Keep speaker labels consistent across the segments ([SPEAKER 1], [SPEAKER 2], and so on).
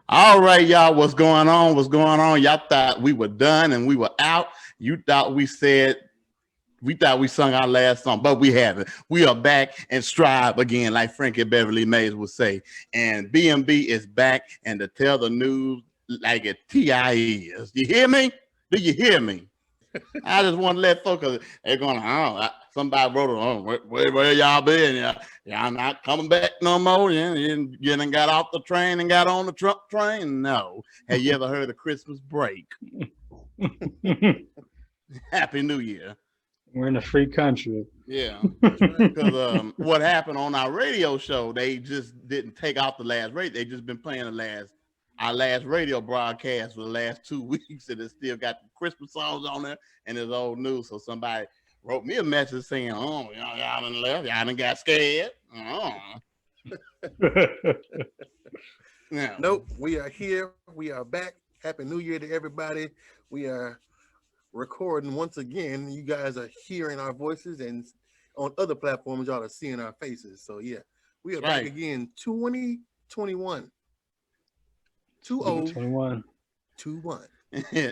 [SPEAKER 1] All right, y'all. What's going on? What's going on? Y'all thought we were done and we were out. You thought we thought we sung our last song, but we haven't. We are back and strive again, like Frankie Beverly Mays would say. And B.M.B is back and to tell the news like it TI is. You hear me? Do you hear me? I just want to let folks, they're going, oh, somebody wrote it, oh, where y'all been? Y'all not coming back no more? You done got off the train and got on the truck train? No. Have you ever heard of Christmas break? Happy New Year.
[SPEAKER 2] We're in a free country.
[SPEAKER 1] Yeah, because what happened on our radio show, they just didn't take out the last rate. They just been playing our last radio broadcast for the last 2 weeks, and it still got the Christmas songs on there, and it's old news. So somebody wrote me a message saying, "Oh, y'all done left, y'all done got scared." Oh, yeah.
[SPEAKER 3] Nope, we are here. We are back. Happy New Year to everybody. We are recording once again. You guys are hearing our voices, and on other platforms, y'all are seeing our faces. So yeah, we are back again. 2021.
[SPEAKER 2] 2021.
[SPEAKER 3] 21.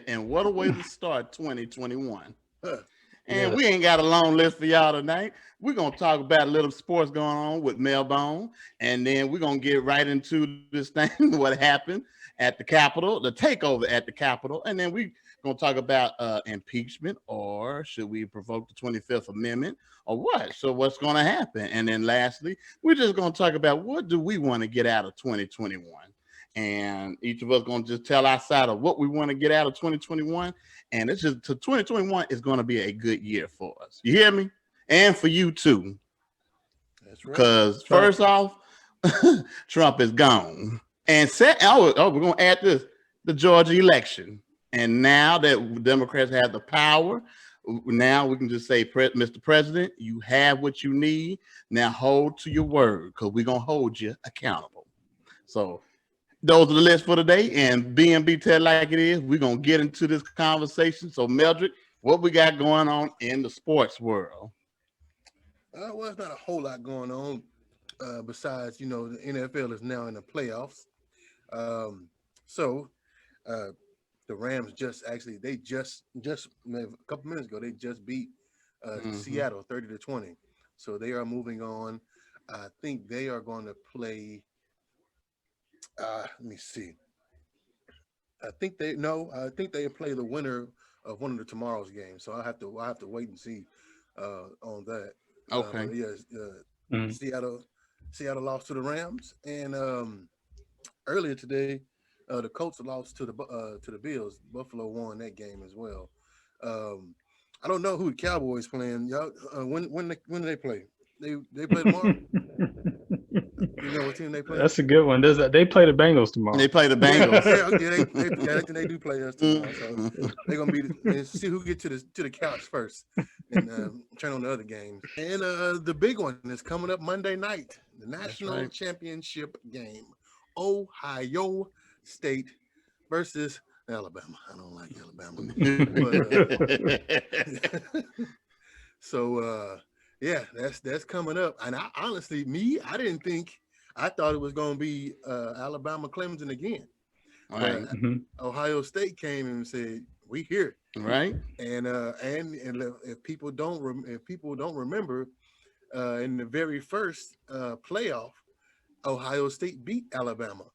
[SPEAKER 1] And what a way to start 2021. And we ain't got a long list for y'all tonight. We're going to talk about a little sports going on with Mel-Bone. And then we're going to get right into this thing, what happened at the Capitol, the takeover at the Capitol. And then we're going to talk about impeachment, or should we provoke the 25th Amendment, or what? So what's going to happen? And then lastly, we're just going to talk about what do we want to get out of 2021. And each of us going to just tell our side of what we want to get out of 2021. And it's just 2021 is going to be a good year for us. You hear me? And for you too.
[SPEAKER 3] That's right.
[SPEAKER 1] Because first off, Trump is gone. And we're going to add this, the Georgia election. And now that Democrats have the power, now we can just say, Mr. President, you have what you need. Now hold to your word, because we're going to hold you accountable. So those are the list for today, and B.M.B tell like it is. We're going to get into this conversation. So, Mildred, what we got going on in the sports world?
[SPEAKER 3] Well, it's not a whole lot going on besides, the NFL is now in the playoffs. So the Rams just a couple minutes ago, they just beat Seattle 30-20. So they are moving on. I think they are going to play. Let me see. I think they play the winner of one of the tomorrow's games. So I have to wait and see on that.
[SPEAKER 1] Okay.
[SPEAKER 3] Seattle lost to the Rams, and earlier today, the Colts lost to the Bills. Buffalo won that game as well. I don't know who the Cowboys playing. Y'all, when do they play? They play tomorrow. You know what team they play?
[SPEAKER 2] That's a good one. They play the Bengals tomorrow.
[SPEAKER 1] They play the Bengals.
[SPEAKER 3] They do play us tomorrow. So they're gonna see who get to the couch first, and turn on the other games. And the big one is coming up Monday night, the national championship game, Ohio State versus Alabama. I don't like Alabama. But, so yeah, that's coming up. And I honestly, I thought it was going to be Alabama Clemson again.
[SPEAKER 1] Right.
[SPEAKER 3] Ohio State came and said, "We here."
[SPEAKER 1] Right.
[SPEAKER 3] And if people don't remember, in the very first playoff, Ohio State beat Alabama.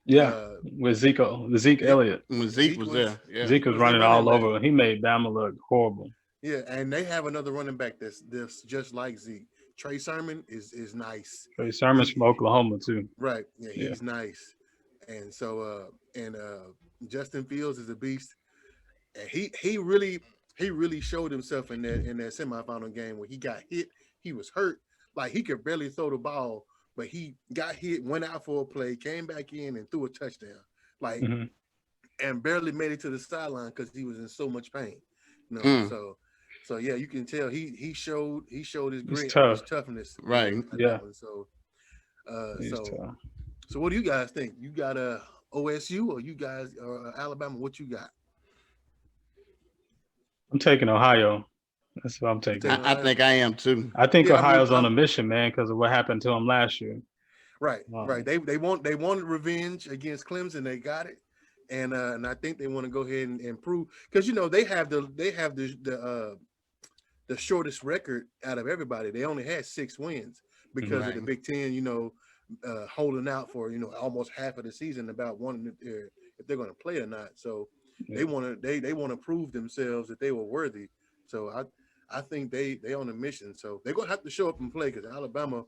[SPEAKER 2] Yeah, with Zeke Elliott.
[SPEAKER 1] When Zeke was there, yeah.
[SPEAKER 2] Zeke was running all over. He made Bama look horrible.
[SPEAKER 3] Yeah, and they have another running back that's just like Zeke. Trey Sermon is nice.
[SPEAKER 2] Trey Sermon's from Oklahoma too.
[SPEAKER 3] Right. Yeah, he's nice. And so Justin Fields is a beast. And he really showed himself in that semifinal game where he got hit. He was hurt. Like he could barely throw the ball, but he got hit, went out for a play, came back in and threw a touchdown. Like and barely made it to the sideline because he was in so much pain. So yeah, you can tell he showed his grit, his toughness.
[SPEAKER 1] Right.
[SPEAKER 2] Yeah.
[SPEAKER 3] So so what do you guys think? You got OSU or you guys Alabama? What you got?
[SPEAKER 2] I'm taking Ohio. That's what I'm taking.
[SPEAKER 1] I think I am too.
[SPEAKER 2] I think Ohio's on a mission, man, because of what happened to them last year.
[SPEAKER 3] Right. They wanted revenge against Clemson. They got it, and I think they want to go ahead and improve because they have the shortest record out of everybody. They only had 6 wins because of the Big Ten. Holding out for almost half of the season about wondering if they're going to play or not. So they want to prove themselves that they were worthy. So I think they on a mission. So they're going to have to show up and play because Alabama,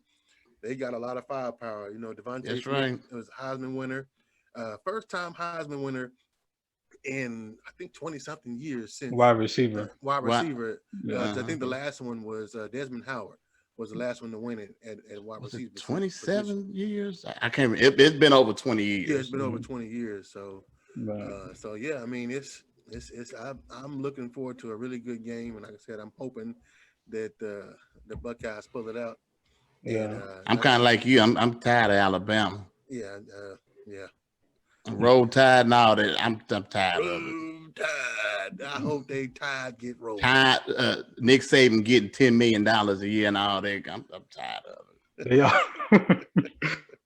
[SPEAKER 3] they got a lot of firepower. Devontae Smith was a Heisman winner, first time Heisman winner in I think 20 something years since
[SPEAKER 2] wide receiver.
[SPEAKER 3] I think the last one was Desmond Howard was the last one to win it at wide receiver.
[SPEAKER 1] 27 years? I can't remember. It's been over 20 years.
[SPEAKER 3] Yeah, it's been over 20 years. So, so yeah, I mean, I'm looking forward to a really good game, and like I said, I'm hoping that the Buckeyes pull it out.
[SPEAKER 2] Yeah,
[SPEAKER 3] and,
[SPEAKER 1] I'm kind of like you. I'm tired of Alabama.
[SPEAKER 3] Yeah,
[SPEAKER 1] Roll Tide and all that. I'm tired of it.
[SPEAKER 3] Tide. I hope they Tide get rolled.
[SPEAKER 1] Tide. Nick Saban getting $10 million a year and all that. I'm tired of it.
[SPEAKER 2] They are.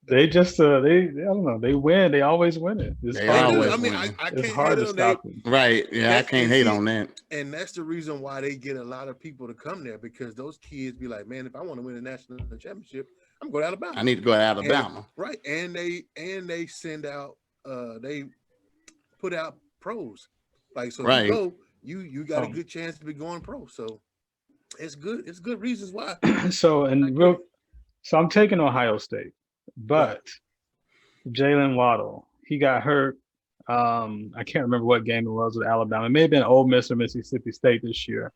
[SPEAKER 2] They just I don't know. They win. They always win it.
[SPEAKER 3] I
[SPEAKER 2] it's
[SPEAKER 3] can't
[SPEAKER 2] hard
[SPEAKER 3] hate
[SPEAKER 2] to
[SPEAKER 3] on
[SPEAKER 2] stop them.
[SPEAKER 1] Right. Yeah, I can't hate on that.
[SPEAKER 3] And that's the reason why they get a lot of people to come there because those kids be like, man, if I want to win a national championship, I'm going to Alabama.
[SPEAKER 1] I need to go to Alabama.
[SPEAKER 3] And they send out they put out pros. Like so you go, you got a good chance to be going pro. So it's good. It's good reasons why.
[SPEAKER 2] So I'm taking Ohio State, but Jalen Waddle, he got hurt. I can't remember what game it was with Alabama. It may have been Ole Miss or Mississippi State this year.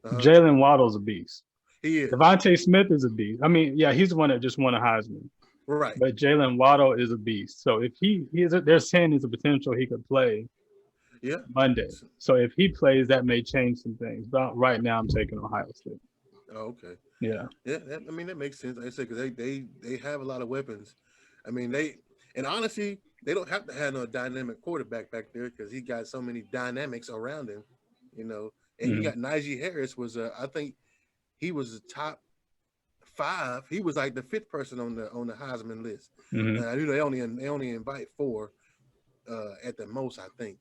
[SPEAKER 2] Jalen Waddle's a beast.
[SPEAKER 3] He is.
[SPEAKER 2] Devontae Smith is a beast. I mean, yeah, he's the one that just won a Heisman.
[SPEAKER 3] Right.
[SPEAKER 2] But Jalen Waddle is a beast. So if they're saying there's a potential he could play Monday. So if he plays, that may change some things. But right now I'm taking Ohio State.
[SPEAKER 3] Oh, okay.
[SPEAKER 2] Yeah.
[SPEAKER 3] Yeah, that makes sense. Like I said, because they have a lot of weapons. I mean, honestly, they don't have to have no dynamic quarterback back there because he got so many dynamics around him, And you got Najee Harris I think he was the top 5. He was like the 5th person on the Heisman list. And I knew they only invite 4 at the most, I think.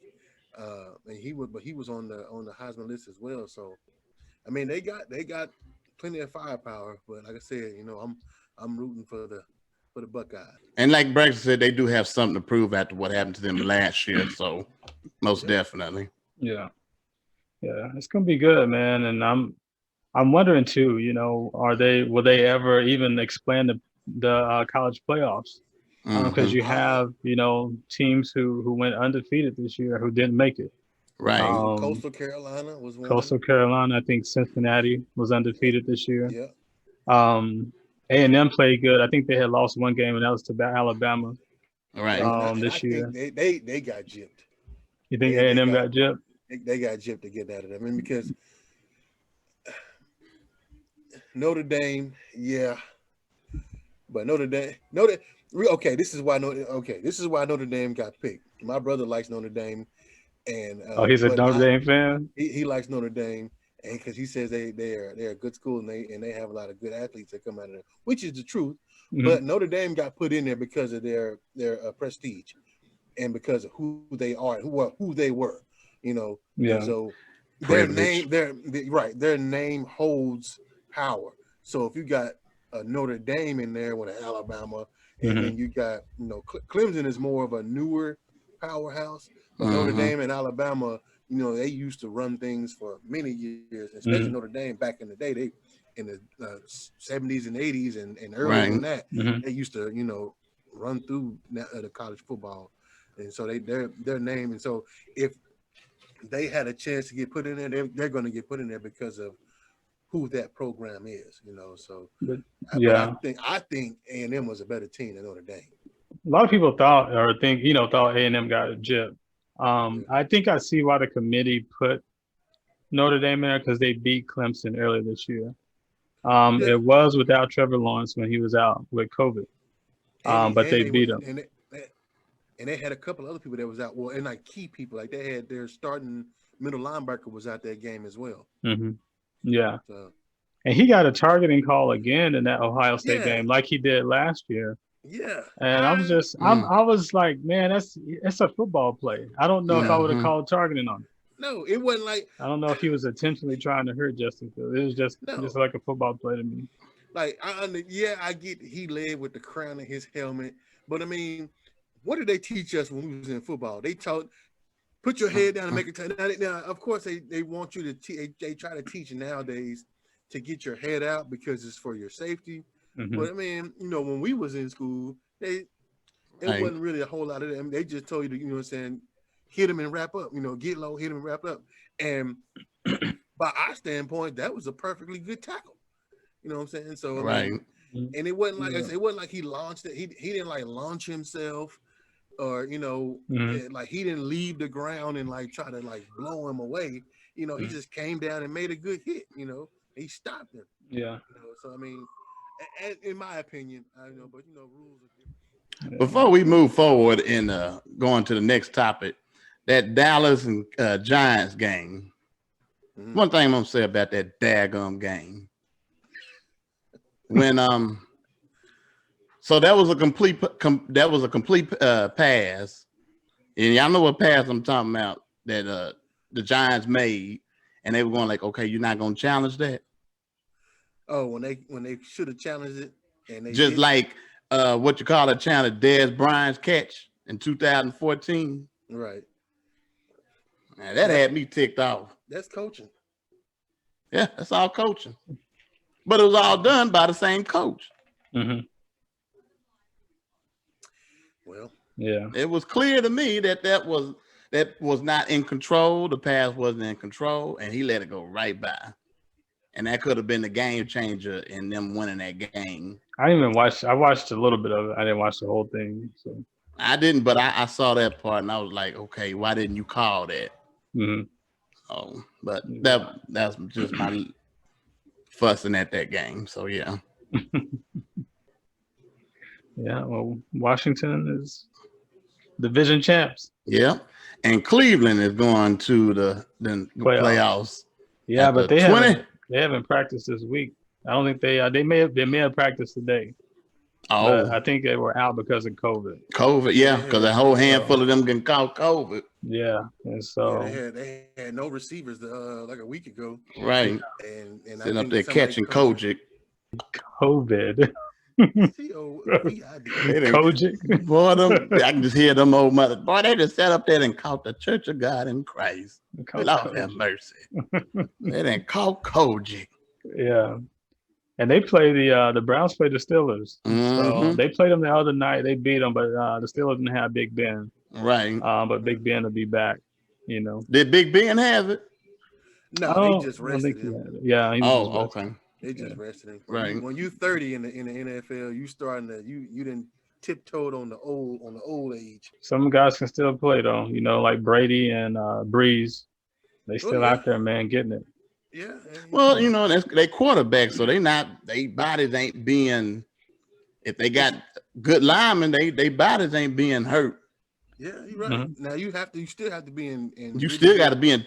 [SPEAKER 3] And he was on the Heisman list as well. So, I mean, they got plenty of firepower. But like I said, I'm rooting for the Buckeyes. And
[SPEAKER 1] like Braxton said, they do have something to prove after what happened to them last year. So, most definitely.
[SPEAKER 2] Yeah, it's gonna be good, man. And I'm wondering too, will they ever even expand the college playoffs? Because you have, teams who went undefeated this year who didn't make it.
[SPEAKER 1] Right.
[SPEAKER 3] Coastal Carolina was one.
[SPEAKER 2] Coastal Carolina, I think Cincinnati was undefeated this year.
[SPEAKER 3] Yeah.
[SPEAKER 2] A&M played good. I think they had lost one game, and that was to Alabama.
[SPEAKER 1] Right.
[SPEAKER 2] This year.
[SPEAKER 3] They got gypped.
[SPEAKER 2] You think A&M got gypped?
[SPEAKER 3] They got gypped to get out of them. I mean, because Notre Dame, but this is why Notre Dame got picked. My brother likes Notre Dame, and
[SPEAKER 2] he's a Notre Dame fan.
[SPEAKER 3] He likes Notre Dame, and because he says they're a good school and they have a lot of good athletes that come out of there, which is the truth. But Notre Dame got put in there because of their prestige, and because of who they are and who they were.
[SPEAKER 2] Yeah.
[SPEAKER 3] So their name holds power. So if you got a Notre Dame in there with an Alabama, and then you got Clemson is more of a newer powerhouse, but Notre Dame and Alabama, they used to run things for many years, especially Notre Dame back in the day. They in the 70s and 80s and earlier than that, they used to run through the college football, and so their name. And so if they had a chance to get put in there, they're going to get put in there because of who that program is, So, but I think A&M was a better team than Notre Dame.
[SPEAKER 2] A lot of people thought A&M got a gyp. I think I see why the committee put Notre Dame there because they beat Clemson earlier this year. It was without Trevor Lawrence when he was out with COVID, but they beat him.
[SPEAKER 3] And they had a couple other people that was out. Well, and like key people, like they had their starting middle linebacker was out that game as well.
[SPEAKER 2] Yeah.
[SPEAKER 3] So,
[SPEAKER 2] and he got a targeting call again in that Ohio State game, like he did last year.
[SPEAKER 3] Yeah.
[SPEAKER 2] And I was just, I was like, man, it's a football play. I don't know if I would have called targeting on him.
[SPEAKER 3] No, it wasn't like
[SPEAKER 2] I don't know if he was intentionally trying to hurt Justin Fields. It was just
[SPEAKER 3] no.
[SPEAKER 2] like a football play to me.
[SPEAKER 3] Like I get he led with the crown of his helmet, but I mean, what did they teach us when we was in football? They taught put your head down and make a touch. Now, of course, they want you to they try to teach you nowadays to get your head out because it's for your safety. But I mean, when we was in school, it wasn't really a whole lot of that. I mean, they just told you to, what I'm saying, hit him and wrap up. Get low, hit him and wrap up. And by our standpoint, that was a perfectly good tackle. You know what I'm saying? So I mean, and it wasn't like I said, it wasn't like he launched it. He didn't like launch himself, or like he didn't leave the ground and like try to like blow him away. He just came down and made a good hit. He stopped him.
[SPEAKER 2] Yeah.
[SPEAKER 3] So I mean, in my opinion, I know, but rules are different.
[SPEAKER 1] Before we move forward and going to the next topic, that Dallas and Giants game. One thing I'm gonna say about that daggum game. When so that was a complete pass, and y'all know what pass I'm talking about that the Giants made, and they were going like, okay, you're not gonna challenge that.
[SPEAKER 3] Oh, when they should have challenged it, and they
[SPEAKER 1] just
[SPEAKER 3] didn't.
[SPEAKER 1] Like what you call a challenge, Dez Bryant's catch in 2014.
[SPEAKER 3] Right.
[SPEAKER 1] Man, that had me ticked off.
[SPEAKER 3] That's coaching.
[SPEAKER 1] Yeah, that's all coaching. But it was all done by the same coach.
[SPEAKER 3] Well,
[SPEAKER 2] yeah,
[SPEAKER 1] it was clear to me that was not in control. The pass wasn't in control, and he let it go right by. And that could have been the game changer in them winning that game.
[SPEAKER 2] I didn't even watch. I watched a little bit of it. I didn't watch the whole thing. So
[SPEAKER 1] I didn't, but I saw that part, and I was like, okay, why didn't you call that? Oh, but that's just my fussing at that game. So yeah.
[SPEAKER 2] Yeah, well, Washington is division champs.
[SPEAKER 1] Yeah, and Cleveland is going to the playoffs.
[SPEAKER 2] Yeah, but they haven't practiced this week. I don't think they may have practiced today.
[SPEAKER 1] Oh,
[SPEAKER 2] but I think they were out because of COVID.
[SPEAKER 1] Yeah, because a whole handful of them getting caught COVID.
[SPEAKER 2] Yeah, and so
[SPEAKER 3] they had no receivers like a week ago.
[SPEAKER 1] Right,
[SPEAKER 3] and
[SPEAKER 1] sitting up there catching Kojic.
[SPEAKER 2] COVID.
[SPEAKER 1] Kojic. Boy, I can just hear them old mothers. Boy, they just sat up there and caught the Church of God in Christ. Lord have mercy. They didn't call Kojic.
[SPEAKER 2] Yeah. And they play the Browns play the Steelers. So they played them the other night. They beat them, but the Steelers didn't have Big Ben.
[SPEAKER 1] Right.
[SPEAKER 2] But Big Ben will be back,
[SPEAKER 1] Did Big Ben have it?
[SPEAKER 3] No, they just rested him.
[SPEAKER 2] Yeah.
[SPEAKER 1] Okay.
[SPEAKER 3] They just rested him.
[SPEAKER 1] Right.
[SPEAKER 3] When you 30 in the NFL, you starting to you didn't tiptoed on the old age.
[SPEAKER 2] Some guys can still play though, like Brady and Breeze. They still out there, man, getting it.
[SPEAKER 3] Yeah.
[SPEAKER 1] Well, they quarterbacks, so they bodies ain't being. If they got good linemen, they bodies ain't being hurt.
[SPEAKER 3] Yeah, you're right. Now you still have to be in.
[SPEAKER 1] You still got to be in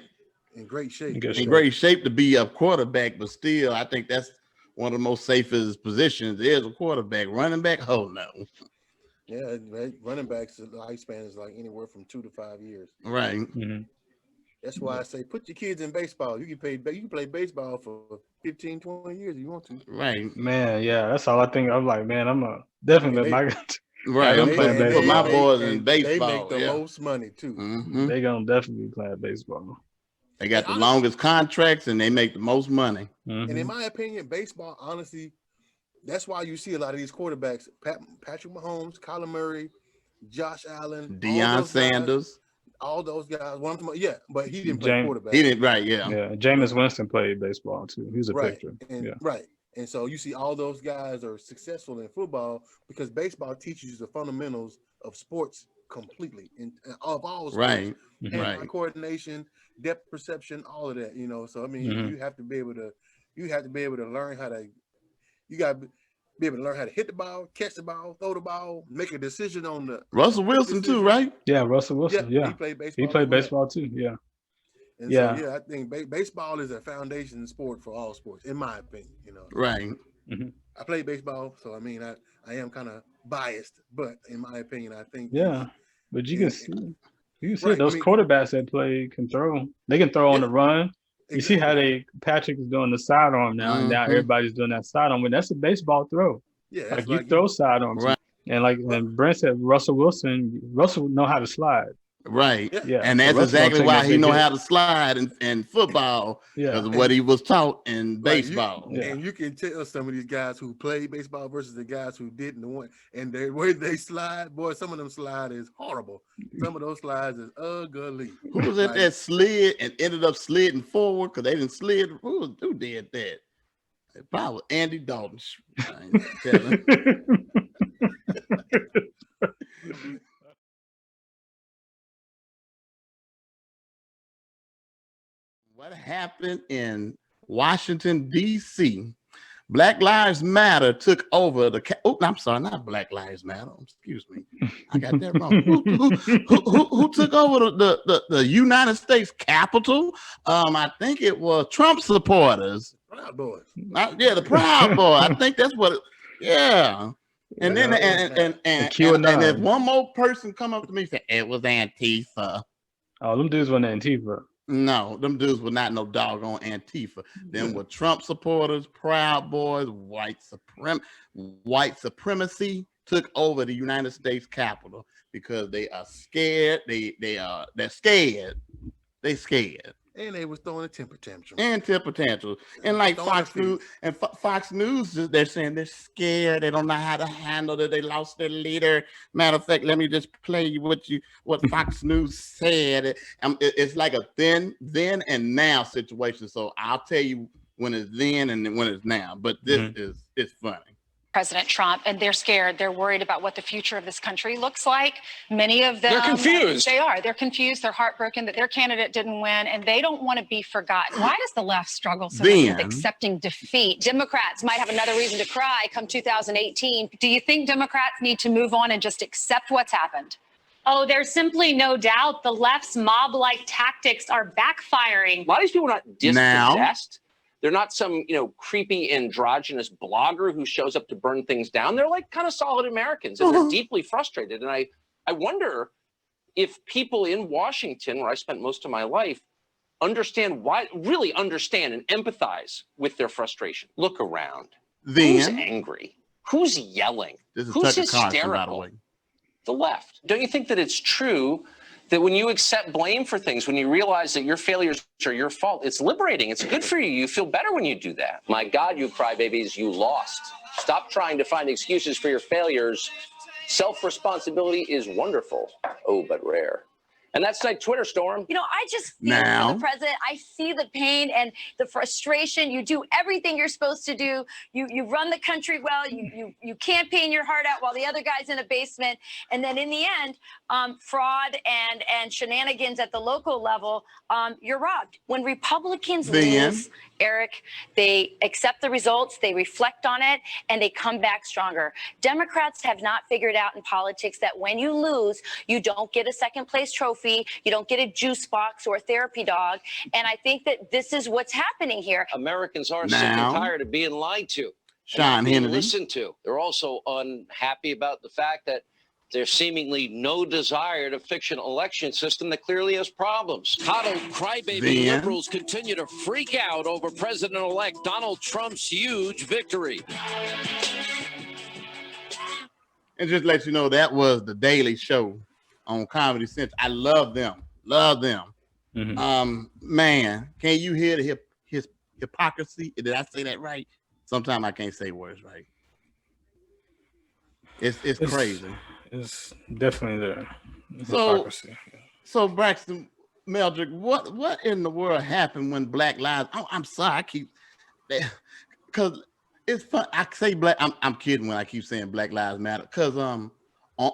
[SPEAKER 3] great shape.
[SPEAKER 1] Great shape to be a quarterback, but still, I think that's one of the most safest positions is a quarterback. Running back, oh no.
[SPEAKER 3] Yeah, running backs, the lifespan is like anywhere from 2 to 5 years.
[SPEAKER 1] Right.
[SPEAKER 3] That's why I say put your kids in baseball. You can play baseball for 15, 20 years if you want to.
[SPEAKER 1] Right.
[SPEAKER 2] Man, yeah, that's all I think. I'm like, man, I'm definitely
[SPEAKER 1] right. I'm put my boys in baseball.
[SPEAKER 3] They make the most money too.
[SPEAKER 2] They're gonna definitely be playing baseball.
[SPEAKER 1] They got the longest contracts and they make the most money.
[SPEAKER 3] And in my opinion, baseball, honestly, that's why you see a lot of these quarterbacks: Patrick Mahomes, Kyler Murray, Josh Allen,
[SPEAKER 1] Deion Sanders.
[SPEAKER 3] All those guys. But he didn't play quarterback.
[SPEAKER 1] He didn't, right? Yeah.
[SPEAKER 2] Yeah. Jameis Winston played baseball too. He was a pitcher.
[SPEAKER 3] Right. And so you see all those guys are successful in football because baseball teaches you the fundamentals of sports completely, of all sports.
[SPEAKER 1] Right.
[SPEAKER 3] And coordination, depth perception, all of that. So I mean, you have to be able to learn how to. You got to be able to learn how to hit the ball, catch the ball, throw the ball, make a decision on the.
[SPEAKER 1] Russell Wilson too, right?
[SPEAKER 2] Yeah, Russell Wilson. Yeah,
[SPEAKER 3] he played baseball.
[SPEAKER 2] He played baseball too. Yeah.
[SPEAKER 3] And so, I think baseball is a foundation sport for all sports, in my opinion.
[SPEAKER 1] Right.
[SPEAKER 3] I played baseball, so I mean, I am kind of biased, but in my opinion, I think
[SPEAKER 2] Yeah, but
[SPEAKER 3] in,
[SPEAKER 2] you can see
[SPEAKER 3] right. I
[SPEAKER 2] those
[SPEAKER 3] mean,
[SPEAKER 2] quarterbacks that play can throw. They can throw on
[SPEAKER 3] yeah,
[SPEAKER 2] the run. You see how
[SPEAKER 3] exactly.
[SPEAKER 2] Patrick is doing the sidearm now, and now
[SPEAKER 1] Mm-hmm.
[SPEAKER 2] everybody's doing that sidearm. But that's a baseball throw.
[SPEAKER 3] Yeah, that's
[SPEAKER 2] Like you
[SPEAKER 3] like
[SPEAKER 2] throw
[SPEAKER 3] you.
[SPEAKER 2] sidearms,
[SPEAKER 1] Right.
[SPEAKER 2] and like
[SPEAKER 3] Well,
[SPEAKER 2] and Brent said, Russell know how to slide.
[SPEAKER 1] Right.
[SPEAKER 3] yeah,
[SPEAKER 2] Yeah,
[SPEAKER 1] And
[SPEAKER 2] so
[SPEAKER 1] that's
[SPEAKER 2] Russell gonna
[SPEAKER 1] exactly
[SPEAKER 2] take
[SPEAKER 1] why
[SPEAKER 2] that
[SPEAKER 1] he
[SPEAKER 2] big
[SPEAKER 1] know
[SPEAKER 2] hit.
[SPEAKER 1] how to slide in football because
[SPEAKER 2] Yeah,
[SPEAKER 1] of what
[SPEAKER 3] and
[SPEAKER 1] he was taught in
[SPEAKER 3] right,
[SPEAKER 1] baseball.
[SPEAKER 2] yeah.
[SPEAKER 3] and you can tell some of these guys who play baseball versus the guys who didn't. The one and the way they slide, boy, some of them slide is horrible. Some of those slides is ugly.
[SPEAKER 1] Who was at
[SPEAKER 3] Like
[SPEAKER 1] that slid and ended up sliding forward because they didn't slid? Who did that? It probably was Andy Dalton. I ain't telling. What happened in Washington, D.C.? Black Lives Matter took over the. I'm sorry, not Black Lives Matter. Excuse me, I got that wrong. Who took over the United States Capitol? I think it was Trump supporters.
[SPEAKER 3] Proud Boys.
[SPEAKER 1] Yeah, the Proud Boy. I think that's what. Yeah, and then
[SPEAKER 2] Yeah, and
[SPEAKER 1] and if
[SPEAKER 2] QAnon.
[SPEAKER 1] one more person come up to me and say it was Antifa.
[SPEAKER 2] Oh, them dudes were Antifa.
[SPEAKER 1] No, them dudes were not no doggone Antifa. Them were Trump supporters, Proud Boys, white supremacy took over the United States Capitol because they are scared. They're scared. They scared.
[SPEAKER 3] And they was throwing a temper tantrum.
[SPEAKER 1] And temper tantrums. And like
[SPEAKER 3] Throwing a
[SPEAKER 1] Fox News
[SPEAKER 3] fit.
[SPEAKER 1] and Fox News, they're saying they're scared. They don't know how to handle it. They lost their leader. Matter of fact, let me just play you what Fox News said. It's like a then and now situation. So I'll tell you when it's then and when it's now. But this is it's funny.
[SPEAKER 4] President Trump, and they're scared. They're worried about what the future of this country looks like. Many of them,
[SPEAKER 5] they're confused.
[SPEAKER 4] They are. They're confused. They're heartbroken that their candidate didn't win, and they don't want to be forgotten. Why does the left struggle so much with accepting defeat? Democrats might have another reason to cry come 2018. Do you think Democrats need to move on and just accept what's happened?
[SPEAKER 6] Oh, there's simply no doubt the left's mob-like tactics are backfiring.
[SPEAKER 5] A lot of these people are not dispossessed. They're not some, creepy androgynous blogger who shows up to burn things down. They're like kind of solid Americans, and they're deeply frustrated. And I wonder if people in Washington, where I spent most of my life, really understand and empathize with their frustration. Look around. Who's angry? Who's yelling? Who's hysterical?
[SPEAKER 1] By the way.
[SPEAKER 5] The left. Don't you think that it's true that when you accept blame for things, when you realize that your failures are your fault, it's liberating. It's good for you. You feel better when you do that. My God, you crybabies, you lost. Stop trying to find excuses for your failures. Self-responsibility is wonderful. Oh, but rare. And that's like Twitter storm.
[SPEAKER 7] I just feel for the president. I see the pain and the frustration. You do everything you're supposed to do. You run the country well. You campaign your heart out while the other guy's in a basement. And then in the end, fraud and shenanigans at the local level, you're robbed. When Republicans lose, Eric, they accept the results, they reflect on it, and they come back stronger. Democrats have not figured out in politics that when you lose, you don't get a second place trophy, you don't get a juice box or a therapy dog. And I think that this is what's happening here.
[SPEAKER 5] Americans are sick and tired of being lied to,
[SPEAKER 1] Sean
[SPEAKER 5] being
[SPEAKER 1] Hannity.
[SPEAKER 5] listened to. They're also unhappy about the fact that there's seemingly no desire to fix an election system that clearly has problems.
[SPEAKER 8] Coddled crybaby liberals continue to freak out over President-elect Donald Trump's huge victory.
[SPEAKER 1] And just let you know, that was the Daily Show on Comedy Central. I love them. Love them. Man, can you hear his hypocrisy? Did I say that right? Sometimes I can't say words right. It's crazy.
[SPEAKER 2] It's definitely there. Hypocrisy.
[SPEAKER 1] So Braxton Meldrick, what in the world happened when Black Lives? Oh, I'm sorry, I keep because it's fun. I say black. I'm kidding when I keep saying Black Lives Matter because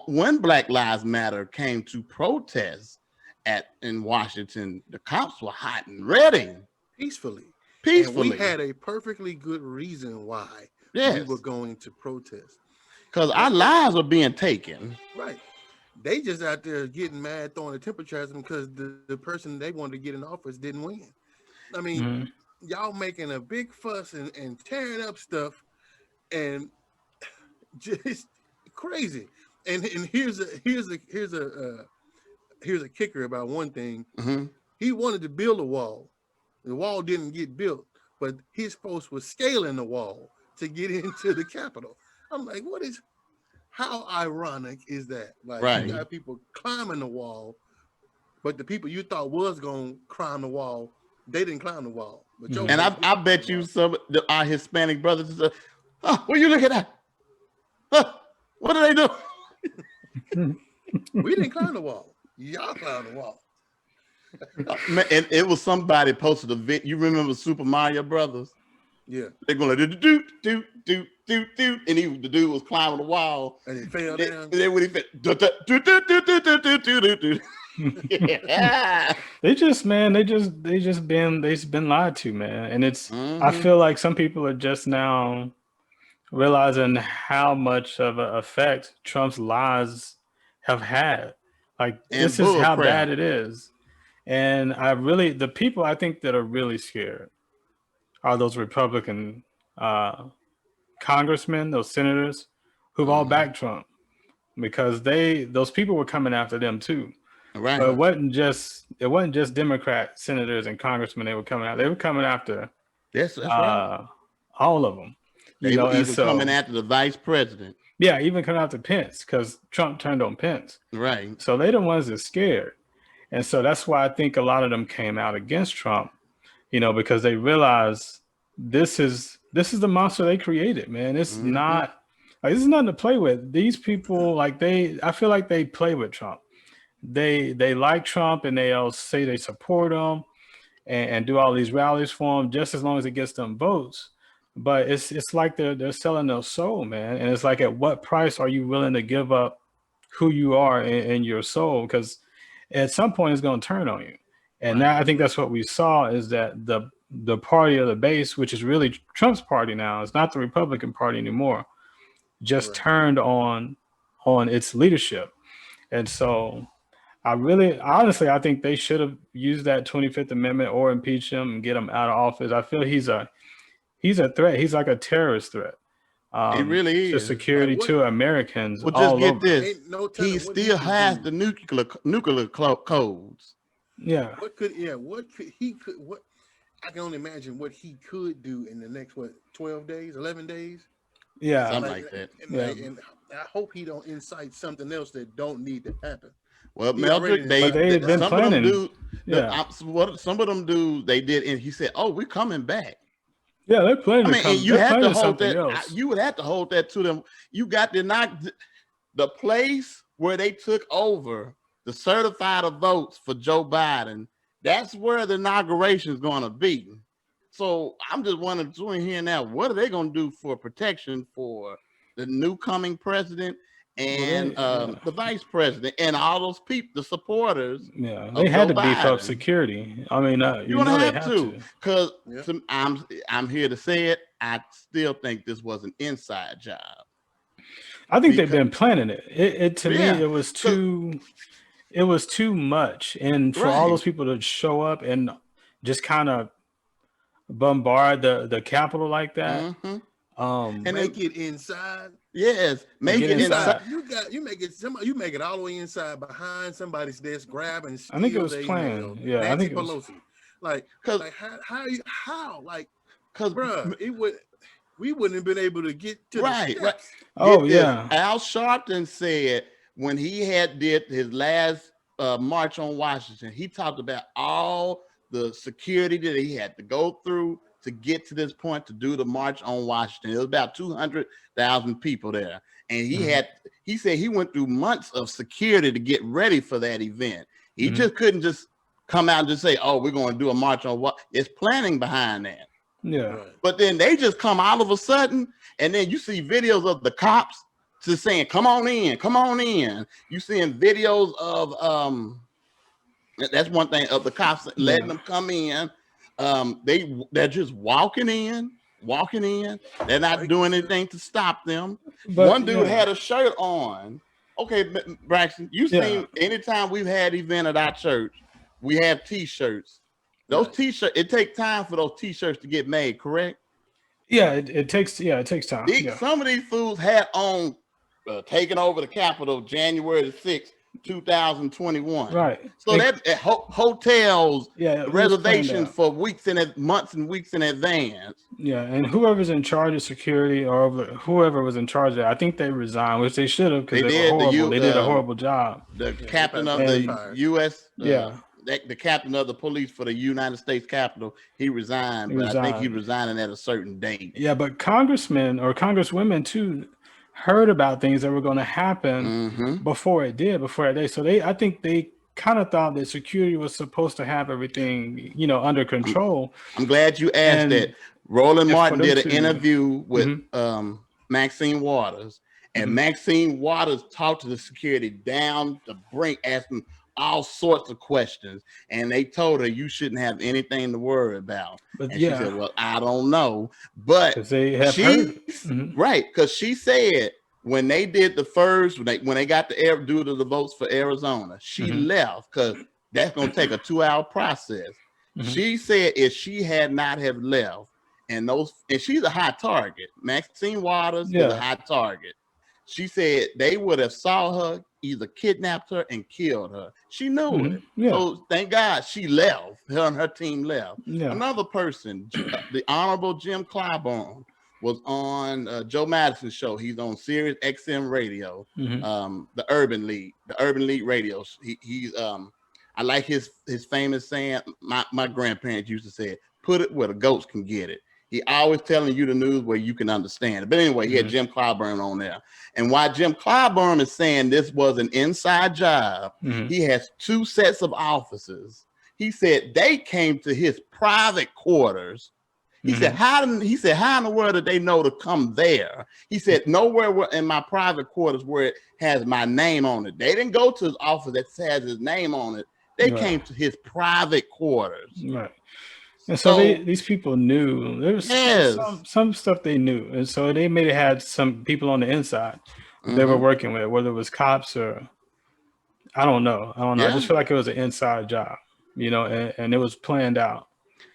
[SPEAKER 1] when Black Lives Matter came to protest in Washington, the cops were hot and ready.
[SPEAKER 3] Peacefully. And
[SPEAKER 1] And
[SPEAKER 3] we had a perfectly good reason why we were going to protest.
[SPEAKER 1] Because our lives are being taken.
[SPEAKER 3] Right. They just out there getting mad, throwing a temper tantrum because the person they wanted to get in office didn't win. I mean, y'all making a big fuss and tearing up stuff, and just crazy. And here's a kicker about one thing.
[SPEAKER 1] Mm-hmm.
[SPEAKER 3] He wanted to build a wall. The wall didn't get built, but his post was scaling the wall to get into the Capitol. I'm like, how ironic is that? Like,
[SPEAKER 1] Right.
[SPEAKER 3] you got people climbing the wall, but the people you thought was going to climb the wall, they didn't climb the wall. But Joe
[SPEAKER 1] And I bet you some of our Hispanic brothers say, oh, what are you looking at? What do they do?
[SPEAKER 3] We didn't climb the wall. Y'all climbed the wall.
[SPEAKER 1] And it was somebody posted a video. You remember Super Mario Brothers?
[SPEAKER 3] Yeah.
[SPEAKER 1] They're going to do, and the dude was climbing the wall.
[SPEAKER 3] And he fell down.
[SPEAKER 1] And then when he fell, yeah.
[SPEAKER 2] They've been lied to, man. And it's, I feel like some people are just now realizing how much of an effect Trump's lies have had. Like, this is how bad it is. And the people I think that are really scared are those Republican congressmen, those senators who've all backed Trump, because those people were coming after them too.
[SPEAKER 1] Right.
[SPEAKER 2] But it wasn't just Democrat senators and congressmen they were coming after. They were coming after
[SPEAKER 1] that's right.
[SPEAKER 2] All of them.
[SPEAKER 1] They were even coming after the vice president.
[SPEAKER 2] Yeah, even coming after Pence, because Trump turned on Pence.
[SPEAKER 1] Right.
[SPEAKER 2] So they're the ones that are scared. And so that's why I think a lot of them came out against Trump, because they realize this is the monster they created, man. It's not like, this is nothing to play with. These people, I feel like they play with Trump. They like Trump, and they'll say they support him and do all these rallies for him just as long as it gets them votes. But it's like they're selling their soul, man. And it's like, at what price are you willing to give up who you are in your soul? Because at some point it's going to turn on you. And now I think that's what we saw, is that the party of the base, which is really Trump's party now, it's not the Republican Party anymore, just turned on its leadership. And so honestly, I think they should have used that 25th Amendment or impeach him and get him out of office. I feel he's a threat. He's like a terrorist threat.
[SPEAKER 1] He really
[SPEAKER 2] to
[SPEAKER 1] is.
[SPEAKER 2] security to Americans.
[SPEAKER 1] Well, just get
[SPEAKER 2] over.
[SPEAKER 1] this. He still has the nuclear codes.
[SPEAKER 2] Yeah.
[SPEAKER 3] What I can only imagine what he could do in the next 12 days, 11 days.
[SPEAKER 2] Yeah.
[SPEAKER 1] Something like that.
[SPEAKER 3] And I hope he don't incite something else that don't need to happen.
[SPEAKER 1] Well, Meldrick, they've been planning. Some of them dudes, they did, and he said, "Oh, we're coming back."
[SPEAKER 2] Yeah, they're planning.
[SPEAKER 1] You have to hold that. You would have to hold that to them. You got to knock the place where they took over the certified votes for Joe Biden. That's where the inauguration is going to be. So I'm just wondering here now, what are they going to do for protection for the new coming president and the vice president and all those people, the supporters?
[SPEAKER 2] Yeah, they had to beef up security. I mean,
[SPEAKER 1] you're gonna have to, because I'm here to say it. I still think this was an inside job.
[SPEAKER 2] I think they've been planning it. To me, it was too much, and for all those people to show up and just kind of bombard the Capitol like that.
[SPEAKER 3] And make it inside.
[SPEAKER 1] Yes, make it inside.
[SPEAKER 3] You make it all the way inside behind somebody's desk, grabbing.
[SPEAKER 2] I think it was planned. Yeah,
[SPEAKER 3] Nancy
[SPEAKER 2] I think it
[SPEAKER 3] Pelosi.
[SPEAKER 2] was.
[SPEAKER 3] We wouldn't have been able to get to
[SPEAKER 1] the
[SPEAKER 3] steps.
[SPEAKER 2] Oh yeah.
[SPEAKER 1] Al Sharpton said when he did his last march on Washington, he talked about all the security that he had to go through to get to this point to do the march on Washington. It was about 200,000 people there. And he said he went through months of security to get ready for that event. He just couldn't just come out and just say, oh, we're going to do a march on what? It's planning behind that.
[SPEAKER 2] Yeah.
[SPEAKER 1] But then they just come all of a sudden, and then you see videos of the cops just saying, come on in, come on in. You seeing videos of, that's one thing, of the cops letting them come in. They're just walking in. They're not doing anything to stop them. But one dude had a shirt on. Okay, Braxton, you've seen anytime we've had event at our church, we have t-shirts. Those t-shirts, it takes time for those t-shirts to get made, correct?
[SPEAKER 2] Yeah, it takes time. Yeah.
[SPEAKER 1] Some of these fools had on taking over the Capitol January 6th, 2021.
[SPEAKER 2] Right.
[SPEAKER 1] So that hotels,
[SPEAKER 2] Yeah, it was planned
[SPEAKER 1] reservations
[SPEAKER 2] out.
[SPEAKER 1] for months and weeks in advance.
[SPEAKER 2] Yeah, and whoever's in charge of security or whoever was in charge of that, I think they resigned, which they should have because they were horrible. They did a horrible job.
[SPEAKER 1] The captain of the U.S. The captain of the police for the United States Capitol, he resigned, but I think he resigning at a certain date.
[SPEAKER 2] Yeah, but congressmen or congresswomen too heard about things that were going to happen before that day. So I think they kind of thought that security was supposed to have everything, under control.
[SPEAKER 1] I'm glad you asked that. Roland Martin did an interview with Maxine Waters, and Maxine Waters talked to the security down the brink, asking all sorts of questions, and they told her you shouldn't have anything to worry about. But she said, "Well, I don't know," but
[SPEAKER 2] they have heard.
[SPEAKER 1] Right, because she said when they did the first, when they got due to the votes for Arizona, she left because that's going to take a 2-hour process. She said if she had not have left, and she's a high target. Maxine Waters is a high target. She said they would have saw her, either kidnapped her and killed her. She knew it.
[SPEAKER 2] Yeah.
[SPEAKER 1] So thank God she left. Her and her team left.
[SPEAKER 2] Yeah.
[SPEAKER 1] Another person, the Honorable Jim Clyburn, was on Joe Madison's show. He's on Sirius XM Radio, the Urban League Radio. He's I like his famous saying. My grandparents used to say it, "Put it where the goats can get it." He always telling you the news where you can understand it. But anyway, he had Jim Clyburn on there. And why Jim Clyburn is saying this was an inside job, he has 2 sets of officers. He said they came to his private quarters. He said, how in the world did they know to come there? He said, nowhere in my private quarters where it has my name on it. They didn't go to his office that has his name on it. They came to his private quarters.
[SPEAKER 2] Right. And so these people knew there was some stuff they knew, and so they may have had some people on the inside they were working with, whether it was cops or I don't know. I just feel like it was an inside job, and it was planned out.